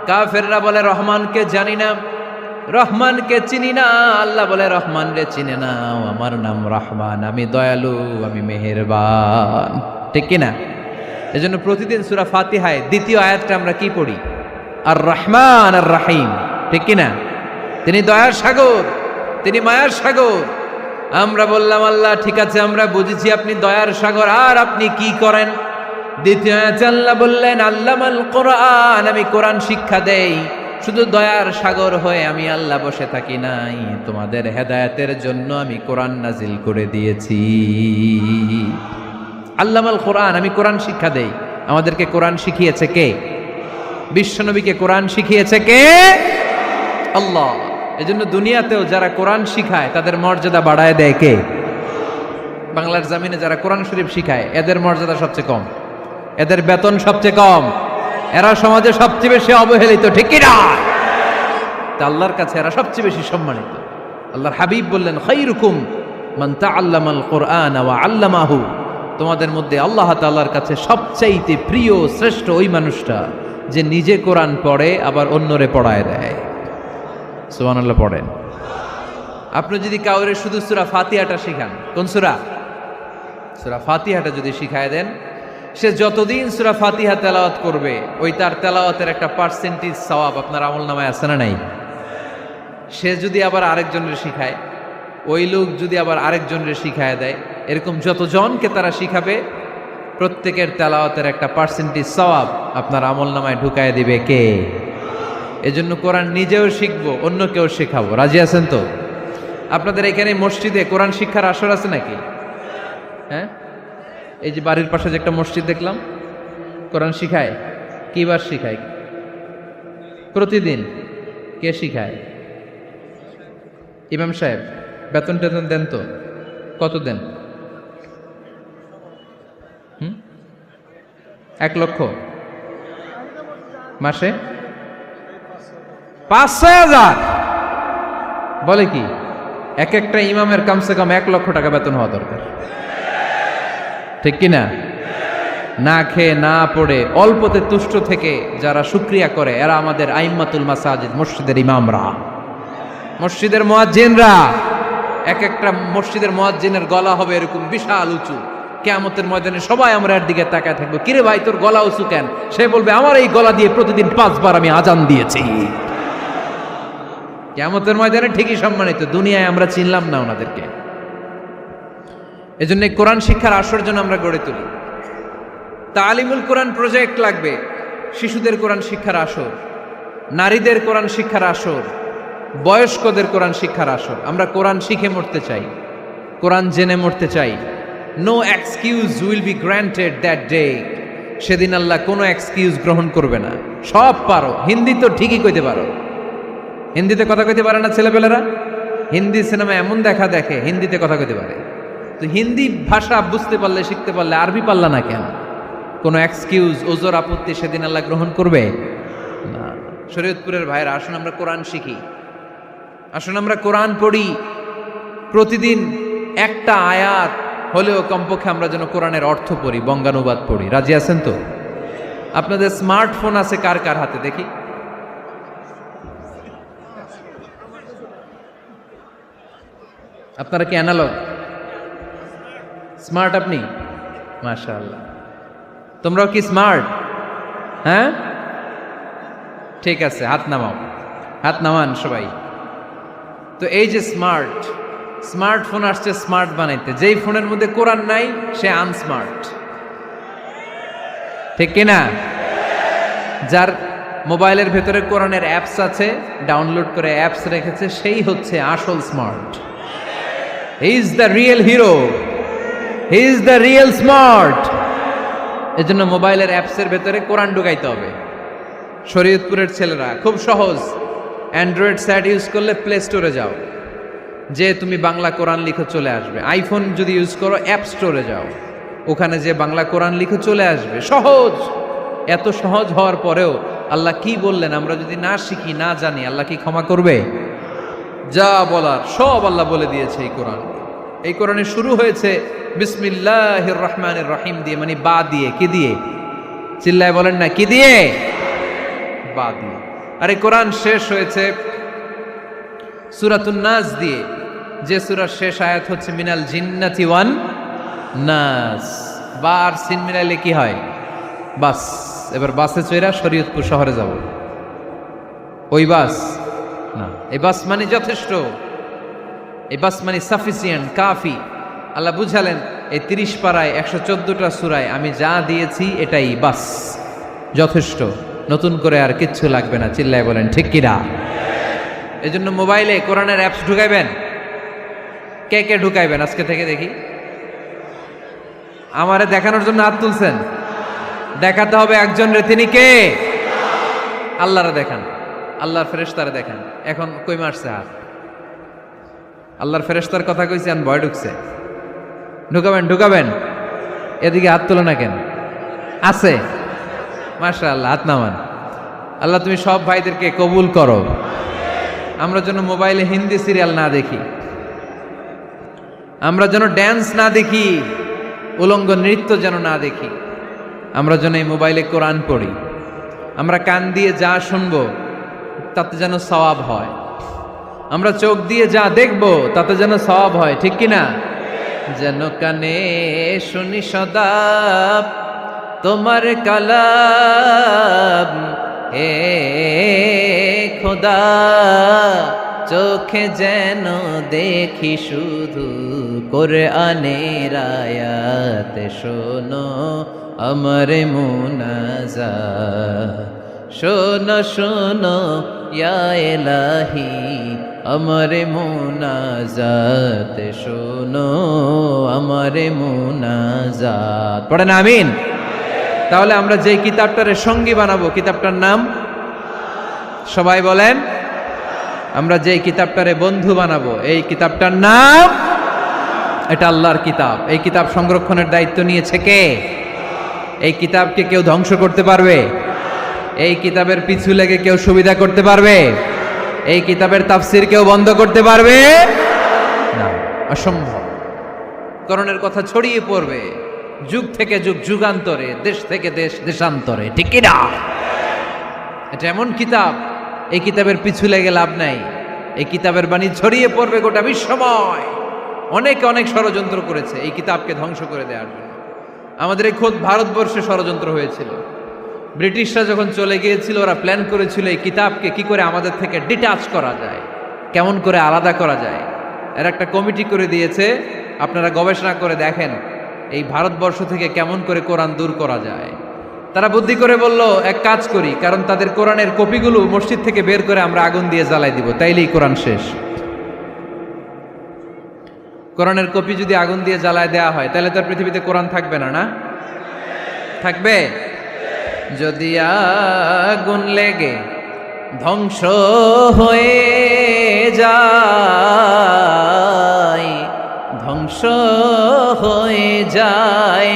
কাফেররা বলে রহমানকে জানি না, রহমানকে চিনি না। আল্লাহ বলে রহমান রে চিনে না, আমার নাম রহমান, আমি দয়ালু, আমি মেহেরবান, ঠিক কিনা? এজন্য প্রতিদিন সূরা ফাতিহায় দ্বিতীয় আয়াতটা আমরা কি পড়ি? আর রহমান আর রাহিম, ঠিক কিনা? তিনি দয়ার সাগর, তিনি মায়ার সাগর। আমরা বললাম আল্লাহ ঠিক আছে আমরা বুঝেছি আপনি দয়ার সাগর, আর আপনি কি করেন? দ্বিতীয় আয়াতে আল্লাহ বললেন আল্লামাল কোরআন, আমি কোরআন শিক্ষা দেই। শুধু দয়ার সাগর হয়ে আমি আল্লাহ বসে থাকি নাই, তোমাদের হেদায়েতের জন্য আমি কোরআন নাজিল করে দিয়েছি। আল্লামাল কোরআন, আমি কোরআন শিক্ষা দেই। আমাদেরকে কোরআন শিখিয়েছে কে? বিশ্বনবীকে কোরআন শিখিয়েছে কে? আল্লাহ। এজন্য দুনিয়াতেও যারা কোরআন শিখায় তাদের মর্যাদা বাড়ায় দেয় কে? বাংলার জমিনে যারা কোরআন শরীফ শিখায় এদের মর্যাদা সবচেয়ে কম, এদের বেতন সবচেয়ে কম, এরা সমাজে সবচেয়ে বেশি অবহেলিত, ঠিক কিনা? তা আল্লাহর কাছে এরা সবচেয়ে বেশি সম্মানিত। আল্লাহর হাবিব বললেন খায়রুকুম মান তাআল্লামাল কুরআন ওয়া আল্লামাহু, তোমাদের মধ্যে আল্লাহ তাআলার কাছে সবচাইতে প্রিয় শ্রেষ্ঠ ওই মানুষটা যে নিজে কোরআন পড়ে আবার অন্যরে পড়ায় দেয়। সুবহানাল্লাহ পড়েন। আপনি যদি কাউরে শুধু সূরা ফাতিহাটা শিখান, কোন সূরা? সূরা ফাতিহাটা যদি শিখায় দেন, সে যতদিন সূরা ফাতিহা তেলাওয়াত করবে ওই তার তেলাওয়াতের একটা পার্সেন্টেজ সওয়াব আপনার আমলনামায় আছে না নাই? সে যদি আবার আরেকজনের শিখায়, ওই লোক যদি আবার আরেকজনের শিখায় দেয়, এরকম যতজনকে তারা শিখাবে প্রত্যেকের তেলাওয়াতের একটা পার্সেন্টেজ সওয়াব আপনার আমলনামায় ঢুকায় দিবে কে? এজন্য কোরআন নিজেও শিখবো, অন্যকেও শেখাবো। রাজি আছেন তো? আপনাদের এখানে মসজিদে কোরআন শিক্ষার আসর আছে নাকি? হ্যাঁ, এই যে বাড়ির পাশে যে একটা মসজিদ দেখলাম, কোরআন শিখায়। কিবার শিখায়? প্রতিদিন। কে শিখায়? ইমাম সাহেব। বেতন টেতন দেন তো? কত দেন? 1 লক্ষ মাসে? 5-6 হাজার? বলে কি এক একটা ইমামের কমসে কম 1 লক্ষ টাকা বেতন হওয়া দরকার, ঠিক কিনা? না খেয়ে না পড়ে অল্পতে তুষ্ট থেকে যারা শুকরিয়া করে এরা আমাদের আইম্মাতুল মাসাজিদ, মসজিদের ইমামরা, মসজিদের মুয়াজ্জিনরা। এক একটা মসজিদের মুয়াজ্জিনের গলা হবে এরকম বিশাল উঁচু। কিয়ামতের ময়দানে সবাই আমরা এর দিকে তাকায় থাকবো, কিরে ভাই তোর গলা উঁচু কেন? সে বলবে আমার এই গলা দিয়ে প্রতিদিন 5 বার আমি আজান দিয়েছি। কিয়ামতের ময়দানে ঠিকই সম্মানিত, দুনিয়ায় আমরা চিনলাম না ওনাদেরকে। এজন্য কোরআন শিক্ষার আসর জন্য আমরা গড়ে তুলি। তালিমুল কোরআন প্রজেক্ট লাগবে, শিশুদের কোরআন শিক্ষার আসর, নারীদের কোরআন শিক্ষার আসর, বয়স্কদের কোরআন শিক্ষার আসর। আমরা কোরআন শিখে মরতে চাই, কোরআন জেনে মরতে চাই। No excuse will be granted that day. সেদিন আল্লাহ কোনো এক্সকিউজ গ্রহণ করবে না। সব পারো, হিন্দি তো ঠিকই কইতে পারো, হিন্দিতে কথা কইতে পারে না ছেলেপেলেরা? হিন্দি সিনেমা এমন দেখা দেখে হিন্দিতে কথা কইতে পারে। তো হিন্দি ভাষা বুঝতে পারলে, শিখতে পারলে আরবি পারলা না কেন? কোনো এক্সকিউজ, ওজোর, আপত্তি সেদিন আল্লাহ গ্রহণ করবে না। শরীয়তপুরের ভাইরা, আসুন আমরা কোরআন শিখি, আসুন আমরা কোরআন পড়ি। প্রতিদিন একটা আয়াত হলেও কমপক্ষে আমরা যেন কোরআনের অর্থ পড়ি, বঙ্গানুবাদ পড়ি। রাজি আছেন তো? আপনাদের স্মার্টফোন আছে কার কার হাতে দেখি? আপনারা কি অ্যানালগ? স্মার্ট আপনি? মাশাআল্লাহ। তোমরাও কি স্মার্ট? হ্যাঁ, ঠিক আছে, হাত নামাও, হাত নামান সবাই। তো এই যে স্মার্টফোন আসছে স্মার্ট বানাইতে, যেই ফোনের মধ্যে কোরআন নাই সে আনস্মার্ট, ঠিক কিনা? যার মোবাইলের ভেতরে কোরআনের অ্যাপস আছে, ডাউনলোড করে অ্যাপস রেখেছে, সেই হচ্ছে আসল smart. He is the real hero, he is the real smart. এজন্য মোবাইলের অ্যাপসের ভেতরে কোরআন ঢুকাইতে হবে। শরীয়তপুরের ছেলেরা খুব সহজ, অ্যান্ড্রয়েড সেট ইউজ করলে প্লে স্টোরে যাও, যে তুমি বাংলা কোরআন লিখো চলে আসবে। আইফোন যদি ইউজ করো অ্যাপ স্টোরে যাও, ওখানে যে বাংলা কোরআন লিখো চলে আসবে। সহজ। এত সহজ হওয়ার পরেও আল্লাহ কি বললেন আমরা যদি না শিখি, না জানি, আল্লাহ কি ক্ষমা করবে? যা বলার সব আল্লাহ বলে দিয়েছে এই কোরআন। এই কোরআনে শুরু হয়েছে বিসমিল্লাহির রহমানির রহিম দিয়ে, মানে বা দিয়ে। কি দিয়ে? চিল্লায় বলেন না, কি দিয়ে? বা দিয়ে। আর এই কোরআন শেষ হয়েছে সূরাতুন নাস দিয়ে, যে সূরার শেষ আয়াত হচ্ছে মিনাল জিন্নাতি ওয়ান নাস। বা আর সিন মিলাইলে কি হয়? বাস। এবার বাসে চড়া শরীয়তপুর শহরে যাব। ওই বাস না, এই বাস মানে যথেষ্ট, এই বাস মানে সাফিসিয়েন্ট, কাফি। আল্লাহ বুঝালেন এই 30 পারায় 114টা সূরায় আমি যা দিয়েছি এটাই বাস, যথেষ্ট, নতুন করে আর কিচ্ছু লাগবে না। চিল্লায় বলেন ঠিক কিনা? এই জন্য মোবাইলে কোরআনের অ্যাপস ঢুকাইবেন। কে কে ঢুকাইবেন আজকে থেকে দেখি? আমারে দেখানোর জন্য হাত তুলছেন? দেখাতে হবে একজন রে, তিনি কে? আল্লাহরে দেখান, আল্লাহর ফেরেশতারে দেখান। এখন কই মারছে হাত? আল্লাহর ফেরেশতার কথা কইছি, আর ভয় ঢুকছে। ঢুকাবেন, ঢুকাবেন। এদিকে হাত তোলো না কেন? আছে? মাশাআল্লাহ, হাত নামান। আল্লাহ তুমি সব ভাইদেরকে কবুল করো। আমরা যেন মোবাইলে হিন্দি সিরিয়াল না দেখি, আমরা যেন ড্যান্স না দেখি, উলঙ্গ নৃত্য যেন না দেখি। আমরা যেন এই মোবাইলে কোরআন পড়ি। আমরা কান দিয়ে যা শুনবো তাতে যেন সওয়াব হয়। আমরা চোখ দিয়ে যা দেখবো তাতে যেন সওয়াব হয়, ঠিক কিনা? যেন কানে শুনি সদা তোমার কালাম, হে খোদা চোখে যেন দেখি শুধু কোরআনের আয়াত। শোনো আমার মুনাজাত, শোনো শোনো ইয়া ইলাহি আমার মুনাজাত, শোনো আমার মুনাজাত। পড়েন আমিন। তাহলে আমরা যে কিতাবটারে সঙ্গী বানাবো, কিতাবটার নাম সবাই বলেন। আমরা যে কিতাবটারে বন্ধু বানাবো, এই কিতাবটার নাম, এটা আল্লাহর কিতাব। এই কিতাব সংরক্ষণের দায়িত্ব নিয়েছে কে? এই কিতাবকে কেউ ধ্বংস করতে পারবে? এই কিতাবের পিছু লেগে কেউ সুবিধা করতে পারবে? এই কিতাবের তাফসির কেউ বন্ধ করতে পারবে? অসম্ভব। কোরআনের কথা ছড়িয়ে পড়বে যুগ থেকে যুগ, যুগান্তরে, দেশ থেকে দেশ, দেশান্তরে, ঠিক কি না? এটা এমন কিতাব, এই কিতাবের পিছু লেগে লাভ নাই। এই কিতাবের বাণী ছড়িয়ে পড়বে গোটা বিশ্বময়। অনেকে অনেক ষড়যন্ত্র করেছে এই কিতাবকে ধ্বংস করে দেওয়ার জন্য। আমাদের এই খোদ ভারতবর্ষে ষড়যন্ত্র হয়েছিল। ব্রিটিশরা যখন চলে গিয়েছিল, ওরা প্ল্যান করেছিল এই কিতাবকে কি করে আমাদের থেকে ডিটাচ করা যায়, কেমন করে আলাদা করা যায়। এর একটা কমিটি করে দিয়েছে, আপনারা গবেষণা করে দেখেন এই ভারতবর্ষ থেকে কেমন করে কোরআন দূর করা যায়। তারা বুদ্ধি করে বলল, এক কাজ করি, কারণ তাদের কোরআনের কপিগুলো মসজিদ থেকে বের করে আমরা আগুন দিয়ে জ্বালাই দিব, তাইলেই কোরআন শেষ। কোরআনের কপি যদি আগুন দিয়ে জ্বালায় দেওয়া হয়, তাহলে তার পৃথিবীতে কোরআন থাকবে না, না থাকবে? যদি আগুন লেগে ধ্বংস হয়ে যায়, ধ্বংস হয়ে যায়,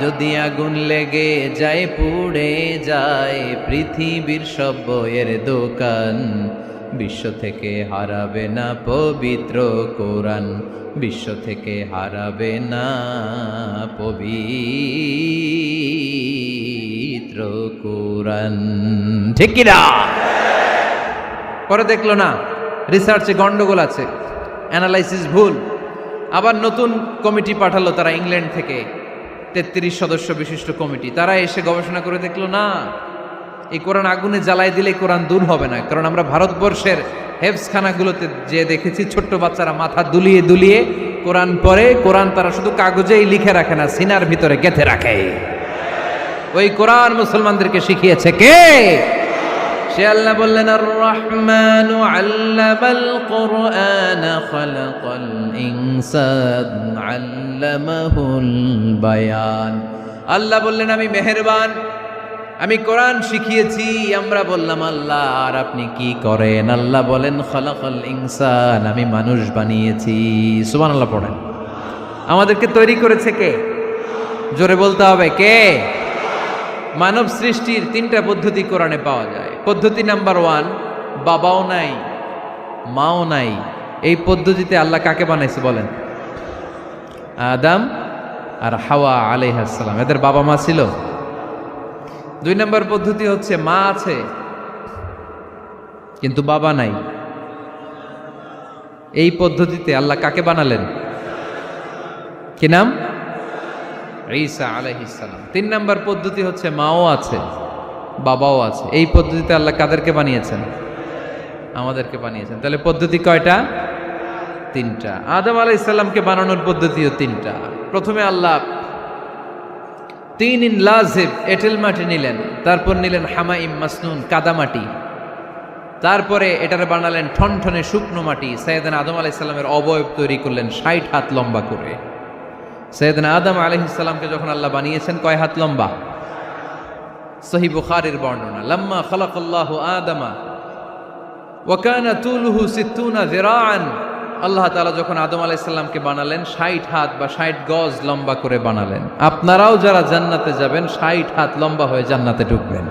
যদি আগুন লেগে যায়, পুড়ে যায় পৃথিবীর সব বইয়ের দোকান, বিশ্ব থেকে হারাবে না পবিত্র কোরআন, বিশ্ব থেকে হারাবে না পবিত্র কোরআন, ঠিক কি না? পরে দেখলো না রিসার্চে গন্ডগোল আছে, অ্যানালাইসিস ভুল। আবার নতুন কমিটি পাঠালো তারা ইংল্যান্ড থেকে, 33 সদস্য বিশিষ্ট কমিটি। তারা এসে গবেষণা করে দেখলো না, এই কোরআন আগুনে জ্বালাই দিলে কোরআন দূর হবে না। কারণ আমরা ভারতবর্ষের হেফজখানাগুলোতে যে দেখেছি, ছোট্ট বাচ্চারা মাথা দুলিয়ে দুলিয়ে কোরআন পড়ে। কোরআন তারা শুধু কাগজেই লিখে রাখে না, সিনার ভিতরে গেঁথে রাখে। ওই কোরআন মুসলমানদেরকে শিখিয়েছে কে? সে আল্লাহ বললেন, আর রহমানু আল্লামাল কোরআন খালাকাল ইনসান আল্লামাহুল বায়ান। আল্লাহ বললেন, আমি মেহেরবান, আমি কোরআন শিখিয়েছি। আমরা বললাম, আল্লাহ আর আপনি কি করেন? আল্লাহ বলেন, খালাকাল ইনসান, আমি মানুষ বানিয়েছি। সুবহানাল্লাহ পড়েন। আমাদেরকে তৈরি করেছে কে? জোরে বলতে হবে, কে? মানব সৃষ্টির 3টা পদ্ধতি কোরআনে পাওয়া যায়। পদ্ধতি নাম্বার 1, বাবাও নাই মাও নাই। এই পদ্ধতিতে আল্লাহ কাকে বানাইছে বলেন? আদম আর হাওয়া আলাইহিস সালাম, এদের বাবা মা ছিল। 2 নম্বর পদ্ধতি হচ্ছে মা আছে কিন্তু বাবা নাই। এই পদ্ধতিতে আল্লাহ কাকে বানালেন? কি নাম? ঈসা আলাইহিস সালাম। 3 নম্বর পদ্ধতি হচ্ছে মাও আছে বাবাও আছে। এই পদ্ধতিতে আল্লাহ কাদেরকে বানিয়েছেন? আমাদেরকে বানিয়েছেন। তাহলে পদ্ধতি কয়টা? 3টা। আদম আলাইহিস সালামকে বানানোর পদ্ধতিও 3টা। প্রথমে আল্লাহ 3 লাজিব এঁটেল মাটি নিলেন, তারপর নিলেন হামাইম মাসনুন কাদামাটি, তারপরে এটারে বানালেন ঠনঠনে শুকনো মাটি। সাইয়েদনা আদম আলাইহিস সালামের অবয়ব তৈরি করলেন 60 হাত লম্বা করে। সাইয়েদনা আদম আলাইহিস সালামকে যখন আল্লাহ বানিয়েছেন, কয় হাত লম্বা? সহিহ বুখারীর বর্ণনা, লাম্মা খালাকাল্লাহু আদামা ওয়া কানা তুলুহু 60 যিরাআন। আল্লাহ তাআলা যখন আদম আলাইহিস সালামকে বানালেন, 60 হাত বা 60 গজ লম্বা করে বানালেন। আপনারাও যারা জান্নাতে যাবেন, 60 হাত লম্বা হয়ে জান্নাতে ঢুকবেন।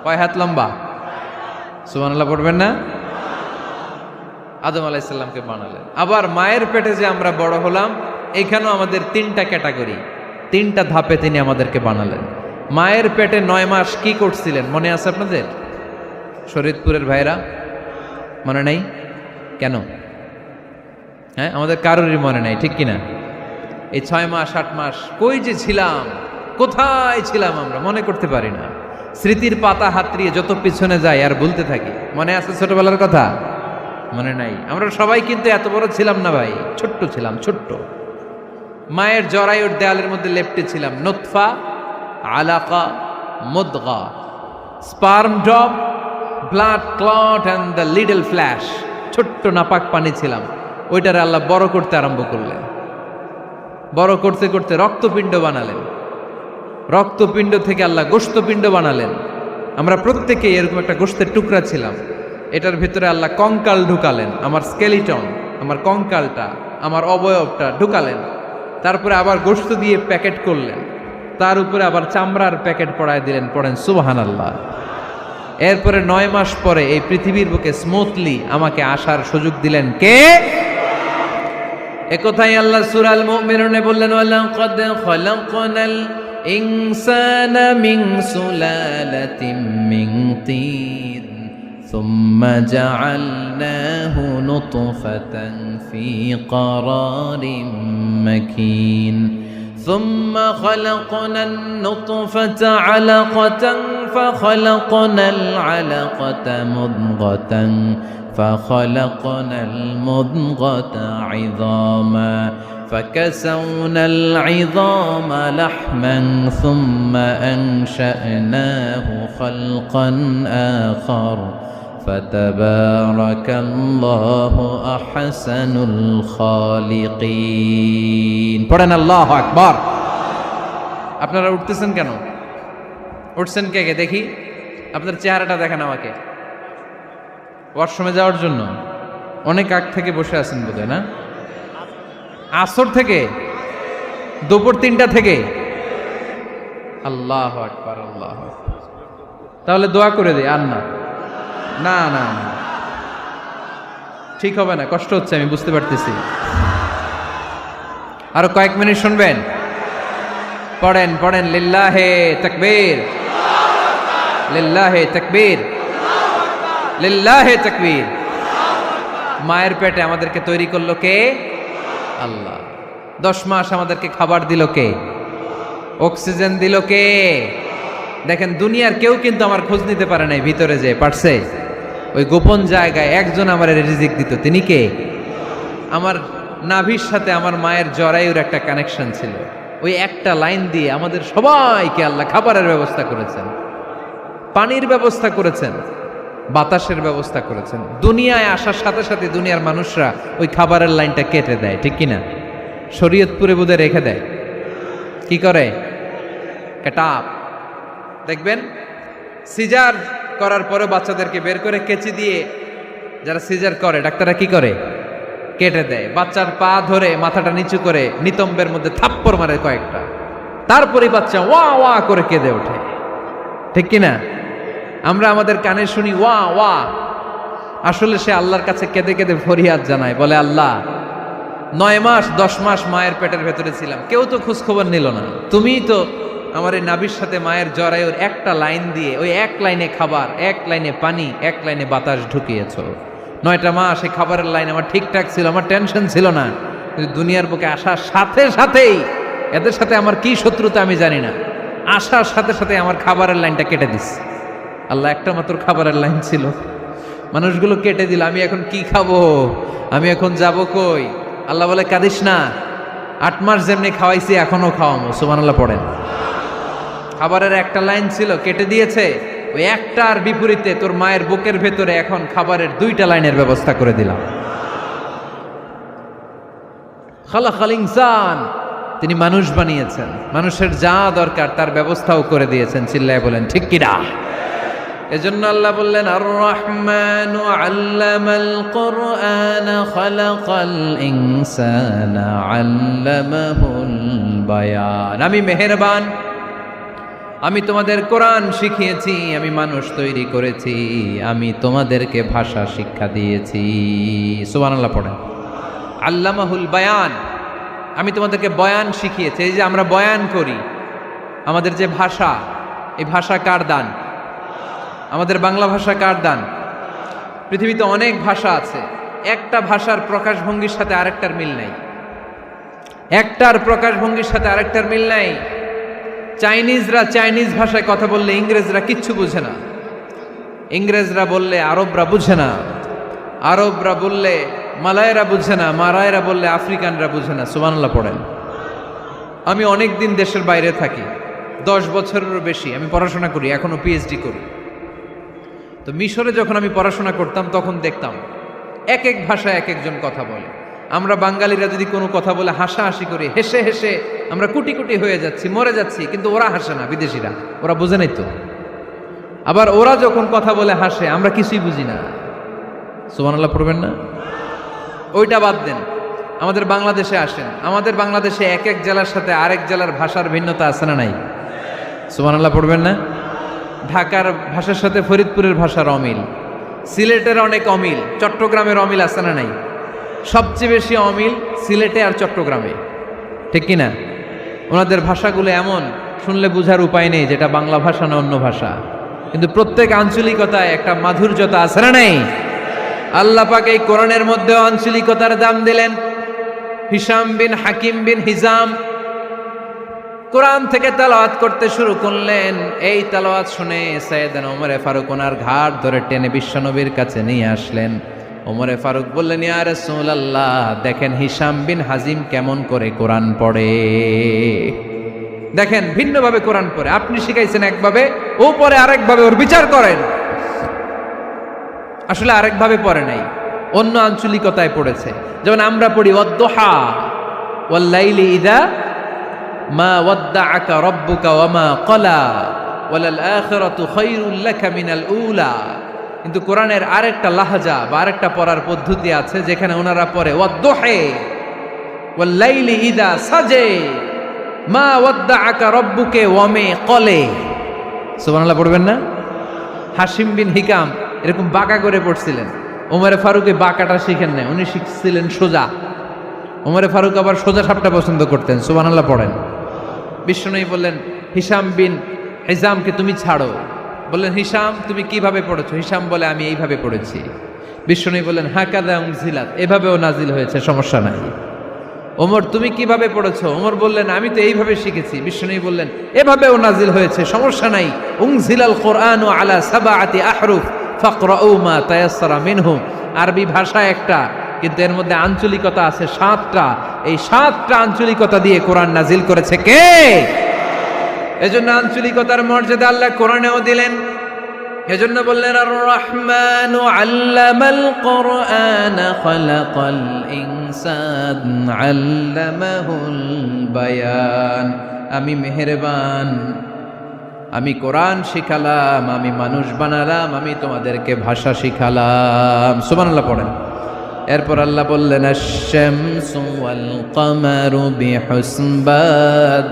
কয় হাত লম্বা? সুবহানাল্লাহ পড়বেন না? আদম আলাইহিস সালামকে বানালেন। আবার মায়ের পেটে যে আমরা বড় হলাম, এখানেও আমাদের 3টা ক্যাটাগরি, 3টা ধাপে তিনি আমাদেরকে বানালেন। মায়ের পেটে 9 মাস কি করছিলেন মনে আছে আপনাদের? শরীয়তপুরের ভাইরা মনে নাই কেন? হ্যাঁ, আমাদের কারোরই মনে নাই, ঠিক কিনা? এই 6 মাস 8 মাস কই যে ছিলাম, কোথায় ছিলাম আমরা মনে করতে পারি না। স্মৃতির পাতা হাতড়িয়ে যত পিছনে যাই আর ভুলতে থাকি। মনে আছে ছোটবেলার কথা? মনে নাই। আমরা সবাই কিন্তু এত বড় ছিলাম না ভাই, ছোট্ট ছিলাম, ছোট্ট। মায়ের জরায়ুর দেয়ালের মধ্যে লেপ্টে ছিলাম। নুতফা, আলাকা, মুদগা, sperm drop, blood clot and the little flesh. ছোট্ট নাপাক পানি ছিলাম। ওইটারে আল্লাহ বড় করতে আরম্ভ করলেন। বড় করতে করতে রক্তপিণ্ড বানালেন। রক্তপিণ্ড থেকে আল্লাহ গোশতপিণ্ড বানালেন। আমরা প্রত্যেকে এরকম একটা গোশতের টুকরা ছিলাম। এটার ভিতরে আল্লাহ কঙ্কাল ঢুকালেন, আমার স্কেলিটন, আমার কঙ্কালটা, আমার অবয়বটা ঢুকালেন। তারপরে আবার গোশত দিয়ে প্যাকেট করলেন, তার উপরে আবার চামড়ার প্যাকেট পড়ায় দিলেন। পড়েন সুবহানাল্লাহ। এরপরে 9 মাস পরে এই পৃথিবীর বুকে স্মুথলি আমাকে আসার সুযোগ দিলেন কে? একথাই আল্লাহ সূরা আল মুমিনুনে বললেন, ওয়ালাকাদ খালাকনাল ইনসানা মিন সুলালাতিন মিন তিন সুম্মা জাআলনাহু নুতফাতান ফি ক্বারারিন মাকিন ثم خلقنا النطفة علقة فخلقنا العلقة مضغة فخلقنا المضغة عظاما فكسونا العظام لحما ثم أنشأناه خلقا آخر فتبارك الله أحسن الخالقين পড়েন আল্লাহু আকবার। আপনারা উঠতেছেন কেন? উঠছেন কে কে দেখি? আপনার চেহারাটা দেখেন আমাকে। ওয়াশরুমে যাওয়ার জন্য অনেক আগ থেকে বসে আছেন বোধহয়, না? আসর থেকে, দুপুর 3টা থেকে। আল্লাহু আকবার, আল্লাহু আকবার। তাহলে দোয়া করে দিই। আর না না না না, ঠিক হবে না, কষ্ট হচ্ছে, আমি বুঝতে পারতেছি। আরো কয়েক মিনিট শুনবেন? পড়েন পড়েন, লিল্লাহে তাকবীর, লিল্লাহে তাকবীর, লিল্লাহে তাকবীর। মায়ের পেটে আমাদেরকে তৈরি করলো কে? আল্লাহ। 10 মাস আমাদেরকে খাবার দিল কে? অক্সিজেন দিল কে? দেখেন, দুনিয়ার কেউ কিন্তু আমার খোঁজ নিতে পারে নাই, ভিতরে যে পারছে, ওই গোপন জায়গায় একজন আমার রিজিক দিত। তিনি কে? আমার নাভির সাথে আমার মায়ের জরায়ুর একটা কানেকশন ছিল। ওই একটা লাইন দিয়ে আমাদের সবাইকে আল্লাহ খাবারের ব্যবস্থা করেছেন, পানির ব্যবস্থা করেছেন, বাতাসের ব্যবস্থা করেছেন। দুনিয়ায় আসার সাথে সাথে দুনিয়ার মানুষরা ওই খাবারের লাইনটা কেটে দেয়, ঠিক কিনা? শরীয়তপুরে বোধে রেখে দেয়। কি করে? কাটাপ। দেখবেন সিজার করার পরে বাচ্চাদেরকে বের করে কেচি দিয়ে, যারা সিজার করে ডাক্তাররা কি করে? কেটে দেয়। বাচ্চার পা ধরে মাথাটা নিচু করে নিতম্বের মধ্যে থাপ্পড় মারে কয়েকটা, তারপরে বাচ্চা ওয়া ওয়া করে কেঁদে ওঠে, ঠিক কিনা? আমরা আমাদের কানে শুনি ওয়া ওয়া, আসলে সে আল্লাহর কাছে কেঁদে কেঁদে ফরিয়াদ জানায়, বলে আল্লাহ 9 মাস 10 মাস মায়ের পেটের ভেতরে ছিলাম, কেউ তো খোঁজ খবর নিল না, তুমিই তো আমার এই নাভির সাথে মায়ের জরায়ুর একটা লাইন দিয়ে, ওই এক লাইনে খাবার, এক লাইনে পানি, এক লাইনে বাতাস ঢুকিয়েছো। 9টা মাস এই খাবারের লাইন আমার ঠিকঠাক ছিল, আমার টেনশন ছিল না। কিন্তু দুনিয়ার বুকে আসার সাথে সাথেই, এদের সাথে আমার কি শত্রুতা আমি জানি না, আসার সাথে সাথে আমার খাবারের লাইনটা কেটে দিস। আল্লাহ একটা মাত্র খাবারের লাইন ছিল, মানুষগুলো কেটে দিল। আমি এখন কি খাবো? আমি এখন যাব কই? আল্লাহ বলে কাঁদিস না, 8 মাস যেমনি খাওয়াইছি এখনো খাওয়াবো। সুবহানাল্লাহ পড়েন। খাবারের একটা লাইন ছিল, কেটে দিয়েছে। ওই একটার বিপরীতে তোর মায়ের বুকের ভেতরে এখন খাবারের 2টা লাইনের ব্যবস্থা করে দিলাম। খালাকাল ইনসান, তিনি মানুষ বানিয়েছেন, মানুষের যা দরকার তার ব্যবস্থাও করে দিয়েছেন। চিল্লায় বলেন ঠিক কিনা? এজন্য আল্লাহ বললেন, আর রহমানু আল্লামাল কুরআন খালাকাল ইনসানা আল্লামাহুল বায়ান। আমি মেহেরবান, আমি তোমাদের কোরআন শিখিয়েছি, আমি মানুষ তৈরি করেছি, আমি তোমাদেরকে ভাষা শিক্ষা দিয়েছি। সুবহানাল্লাহ পড়েন। আল্লামাহুল বায়ান, আমি তোমাদেরকে বয়ান শিখিয়েছি। এই যে আমরা বয়ান করি, আমাদের যে ভাষা, এই ভাষা কার দান? আমাদের বাংলা ভাষা কার দান? পৃথিবীতে অনেক ভাষা আছে, একটা ভাষার প্রকাশভঙ্গির সাথে আরেকটার মিল নাই, একটার প্রকাশভঙ্গির সাথে আরেকটার মিল নাই। চাইনিজরা চাইনিজ ভাষায় কথা বললে ইংরেজরা কিচ্ছু বুঝে না, ইংরেজরা বললে আরবরা বুঝে না, আরবরা বললে মালায়রা বুঝে না, মারায়রা বললে আফ্রিকানরা বুঝে না। সুবহানাল্লাহ পড়েন। আমি অনেক দিন দেশের বাইরে থাকি, 10 বছরেরও বেশি আমি পড়াশোনা করি, এখনো পিএইচডি করি। তো মিশরে যখন আমি পড়াশোনা করতাম তখন দেখতাম এক এক ভাষায় এক একজন কথা বলে। আমরা বাঙালিরা যদি কোনো কথা বলে হাসাহাসি করি, হেসে হেসে আমরা কুটি কুটি হয়ে যাচ্ছি, মরে যাচ্ছি, কিন্তু ওরা হাসে না, বিদেশিরা, ওরা বোঝে নাই তো। আবার ওরা যখন কথা বলে হাসে, আমরা কিছুই বুঝি না। সুবহানাল্লাহ পড়বেন না? ওইটা বাদ দেন, আমাদের বাংলাদেশে আসেন, আমাদের বাংলাদেশে এক এক জেলার সাথে আরেক জেলার ভাষার ভিন্নতা আছে না নাই? সুবহানাল্লাহ পড়বেন না? ঢাকার ভাষার সাথে ফরিদপুরের ভাষার অমিল, সিলেটের অনেক অমিল, চট্টগ্রামের অমিল আছে না নাই? সবচেয়ে বেশি অমিল সিলেটে আর চট্টগ্রামে, ঠিক কিনা? ওনাদের ভাষাগুলো এমন, শুনলে বোঝার উপায় নেই যেটা বাংলা ভাষা না অন্য ভাষা, কিন্তু প্রত্যেক আঞ্চলিকতায় একটা মাধুর্যতা আছে না নেই? আল্লাহ পাক এই কোরআনের মধ্যে আঞ্চলিকতার দাম দিলেন। হিশাম বিন হাকিম বিন হিজাম কোরআন থেকে তেলাওয়াত করতে শুরু করলেন। এই তেলাওয়াত শুনে সাইয়েদনা ওমরে ফারুক ওনার ঘাট ধরে টেনে বিশ্বনবীর কাছে নিয়ে আসলেন। ওমরে ফারুক বললেন, ইয়া রাসূলুল্লাহ, দেখেন হিশাম বিন হাজিম কেমন করে কোরআন পড়ে, দেখেন ভিন্নভাবে কোরআন পড়ে। আপনি শিখাইছেন একভাবে, ও পড়ে আরেকভাবে, ওর বিচার করেন। আসলে আরেকভাবে পড়ে নাই, অন্য আঞ্চলিকতায় পড়েছে। যেমন আমরা পড়ি ওয়াদ-দুহা ওয়াল লাইলি ইযা মা ওয়াদ্দাআকা রাব্বুকা ওয়া মা ক্বালা ওয়ালাল আখিরাতু খায়রুল লাকা মিনাল উলা। কিন্তু কোরআনের আরেকটা লাহাজা বা আরেকটা পড়ার পদ্ধতি আছে, যেখানে ওনারা পড়ে ওয়াদ-দুহা ওয়াল লাইলি ইযা সাজে মা ওয়াদ্দাআকা রাব্বুকা ওয়া মা ক্বালা। সুবহানাল্লাহ পড়বেন না? হাশিম বিন হিকাম এরকম বাঁকা করে পড়ছিলেন। ওমরে ফারুকে বাঁকাটা শিখেন না, উনি শিখছিলেন সোজা। ওমরে ফারুক আবার সোজা সাপটা পছন্দ করতেন। সুবহানাল্লাহ পড়েন। বিশ্বনবী বললেন, হিশাম বিন হিজামকে তুমি ছাড়ো। বললেন, হিশাম তুমি কিভাবে পড়েছো? হিশাম বলে, আমি এইভাবে পড়েছি। বিশ্বনবী বললেন, হাকাযা উনজিলাত, এভাবেও নাজিল হয়েছে, সমস্যা নাই। ওমর তুমি কিভাবে পড়েছো? ওমর বললেন, আমি তো এইভাবে শিখেছি। বিশ্বনবী বললেন, এভাবেও নাজিল হয়েছে, সমস্যা নাই। উনজিলাল কুরআনু আলা সাবআতি আহরুফ ফাকরাউ মা তায়াসসারা মিনহু। আরবি ভাষা একটা, কিন্তু এর মধ্যে আঞ্চলিকতা আছে 7টা। এই 7টা আঞ্চলিকতা দিয়ে কোরআন নাজিল করেছে কে? এজন্য আঞ্চলিকতার মর্যাদা আল্লাহ কোরআনেও দিলেন। এজন্য বললেন, আর রহমানু আল্লামাল কোরআন খালাকাল ইনসান আল্লামাহুল বায়ান। আমি মেহেরবান, আমি কোরআন শিখালাম, আমি মানুষ বানালাম, আমি তোমাদেরকে ভাষা শিখালাম। সুবহানাল্লাহ পড়েন। এরপর আল্লাহ বললেন, আশ-শামসু ওয়াল কামারু বিহুসবান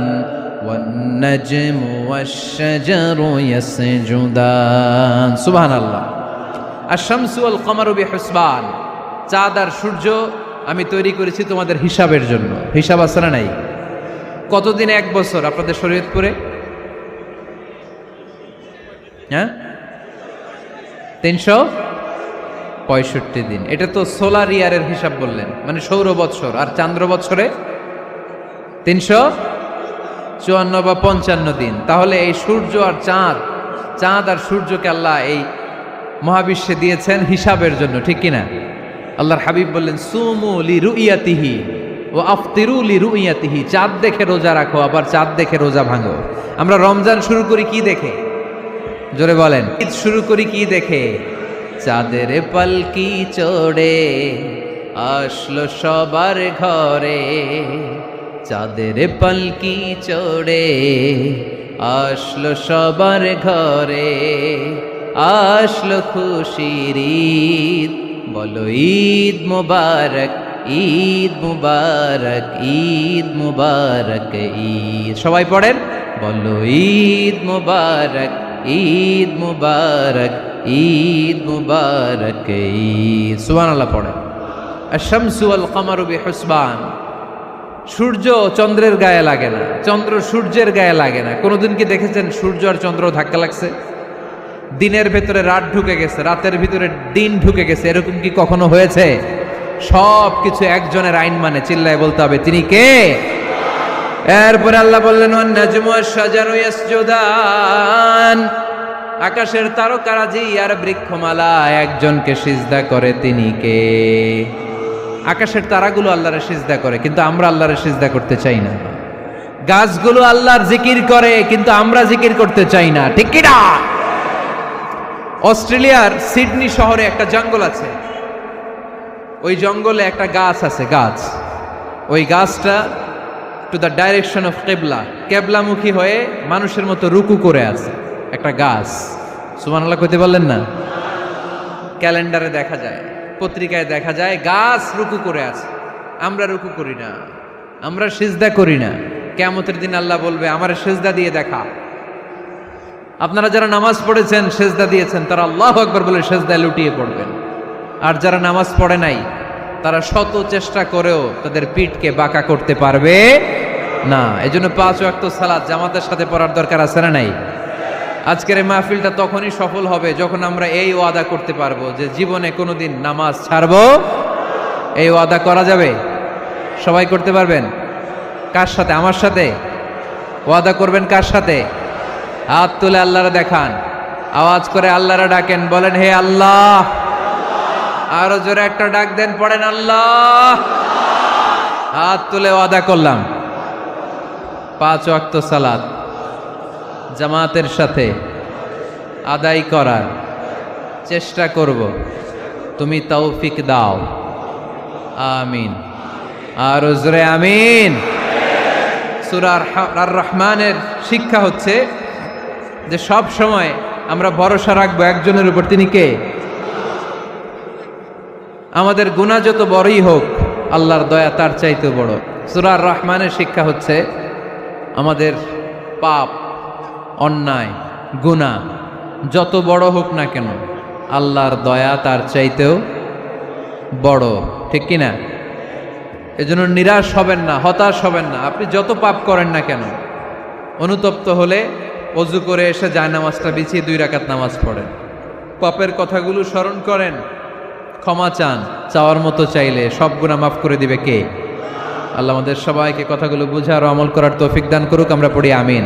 ওয়ান নাজমু ওয়াশ-শাজারু ইয়াসজুদান। সুবহানাল্লাহ। আশ-শামসু ওয়াল কামারু বিহুসবান, চাঁদ আর সূর্য আমি তৈরি করেছি তোমাদের হিসাবের জন্য। হিসাব আছে না নাই? কতদিন এক বছর আপনাদের শরীয়তপুরে? হ্যাঁ, 365 দিন। এটা তো সোলার ইয়ারের হিসাব বললেন, মানে সৌর বৎসর। আর চান্দ্র বৎসরে 354 বা 55 দিন। তাহলে এই সূর্য আর চাঁদ আর সূর্যকে আল্লাহ এই মহাবিশ্বে দিয়েছেন হিসাবের জন্য, ঠিক কিনা? আল্লাহর হাবিব বললেন, সুমু লিরুইয়াতিহি ওয়া আফতিরু লিরুইয়াতিহি। চাঁদ দেখে রোজা রাখো, আবার চাঁদ দেখে রোজা ভাঙো। আমরা রমজান শুরু করি কি দেখে? জোরে বলেন। ঈদ শুরু করি কি দেখে? চাঁদের পালকি চড়ে আসলো সবার ঘরে, চাঁদের পালকি চড়ে আসলো সবার ঘরে, আসলো খুশির ঈদ, বলো ঈদ মুবারক, ঈদ মুবারক, ঈদ মুবারক, ঈদ। সবাই পড়েন, বলো ঈদ মুবারক, ঈদ মুবারক, ঈদ মুবারক, ঈদ। সুবহানাল্লাহ পড়েন। আশ-শামসু ওয়াল কামারু বিহুসবান। সূর্য চন্দ্রের গায়ে লাগে না, চন্দ্র সূর্যের গায়ে লাগে না। কোনোদিন কি দেখেছেন সূর্য আর চন্দ্র ধাক্কা লাগছে? দিনের ভেতরে রাত ঢুকে গেছে, রাতের ভিতরে দিন ঢুকে গেছে, এরকম কি কখনো হয়েছে? সব কিছু একজনের আইন মানে, চিল্লায় বলতে হবে, তিনি কে? এরপরে আল্লাহ বললেন, ওয়ান নাজমু ওয়াশ-শাজারু ইয়াসজুদান। আকাশের তারকারাজি আর বৃক্ষমালা একজনকে সিজদা করে, তিনি কে? আকাশের তারাগুলো আল্লাহরে সিজদা করে, কিন্তু আমরা আল্লাহরে সিজদা করতে চাই না। গাছগুলো আল্লাহর জিকির করে, কিন্তু আমরা জিকির করতে চাই না, ঠিক কি না? অস্ট্রেলিয়ার সিডনি শহরে একটা জঙ্গল আছে। ওই জঙ্গলে একটা গাছ আছে, গাছ। ওই গাছটা টু দ্য ডাইরেকশন অফ কেবলা, কেবলামুখী হয়ে মানুষের মতো রুকু করে আছে একটা গাছ। সুবহানাল্লাহ কইতে বললেন না? ক্যালেন্ডারে দেখা যায়, পত্রিকায় দেখা যায়, গাছ রুকু করে আছে। আমরা রুকু করি না, আমরা সিজদা করি না। কিয়ামতের দিন আল্লাহ বলবে, আমার সিজদা দিয়ে দেখা। আপনারা যারা নামাজ পড়েছেন, সিজদা দিয়েছেন, তারা আল্লাহু আকবার বলে সিজদায় লুটিয়ে পড়বেন। আর যারা নামাজ পড়ে নাই, তারা শত চেষ্টা করেও তাদের পিঠকে বাঁকা করতে পারবে না। এজন্য 5 ওয়াক্ত সালাত জামাতের সাথে পড়ার দরকার আছে না নাই? আজকের এই মাহফিলটা তখনই সফল হবে যখন আমরা এই ওয়াদা করতে পারবো যে জীবনে কোনোদিন নামাজ ছাড়বো। এই ওয়াদা করা যাবে? সবাই করতে পারবেন? কার সাথে? আমার সাথে ওয়াদা করবেন? কার সাথে? হাত তুলে আল্লাহরা দেখান, আওয়াজ করে আল্লাহরা ডাকেন, বলেন হে আল্লাহ। আরো জোরে একটা ডাক দেন, পড়েন আল্লাহ। হাত তুলে ওয়াদা করলাম 5 ওয়াক্ত সালাত জামাতের সাথে আদায় করার চেষ্টা করব, তুমি তৌফিক দাও, আমিন। আর জোরে আমিন। সূরা আর রহমানের শিক্ষা হচ্ছে যে সব সময় আমরা ভরসা রাখবো একজনের উপর, তিনি কে? আমাদের গুনাহ যত বড়ই হোক আল্লাহর দয়া তার চাইতেও বড়। সূরা আর রহমানের শিক্ষা হচ্ছে আমাদের পাপ, অন্যায়, গুনাহ যত বড় হোক না কেন আল্লাহর দয়া তার চাইতেও বড়, ঠিক কিনা? এজন্য নিরাশ হবেন না, হতাশ হবেন না। আপনি যত পাপ করেন না কেন, অনুতপ্ত হলে ওযু করে এসে জায়নামাজটা বিছিয়ে 2 রাকাত নামাজ পড়েন, পাপের কথাগুলো স্মরণ করেন, ক্ষমা চান, চাওয়ার মতো চাইলে সব গুনাহ মাফ করে দিবে কে? আল্লাহ আমাদের সবাইকে কথাগুলো বুঝার ও আমল করার তৌফিক দান করুক। আমরা পড়ি আমিন।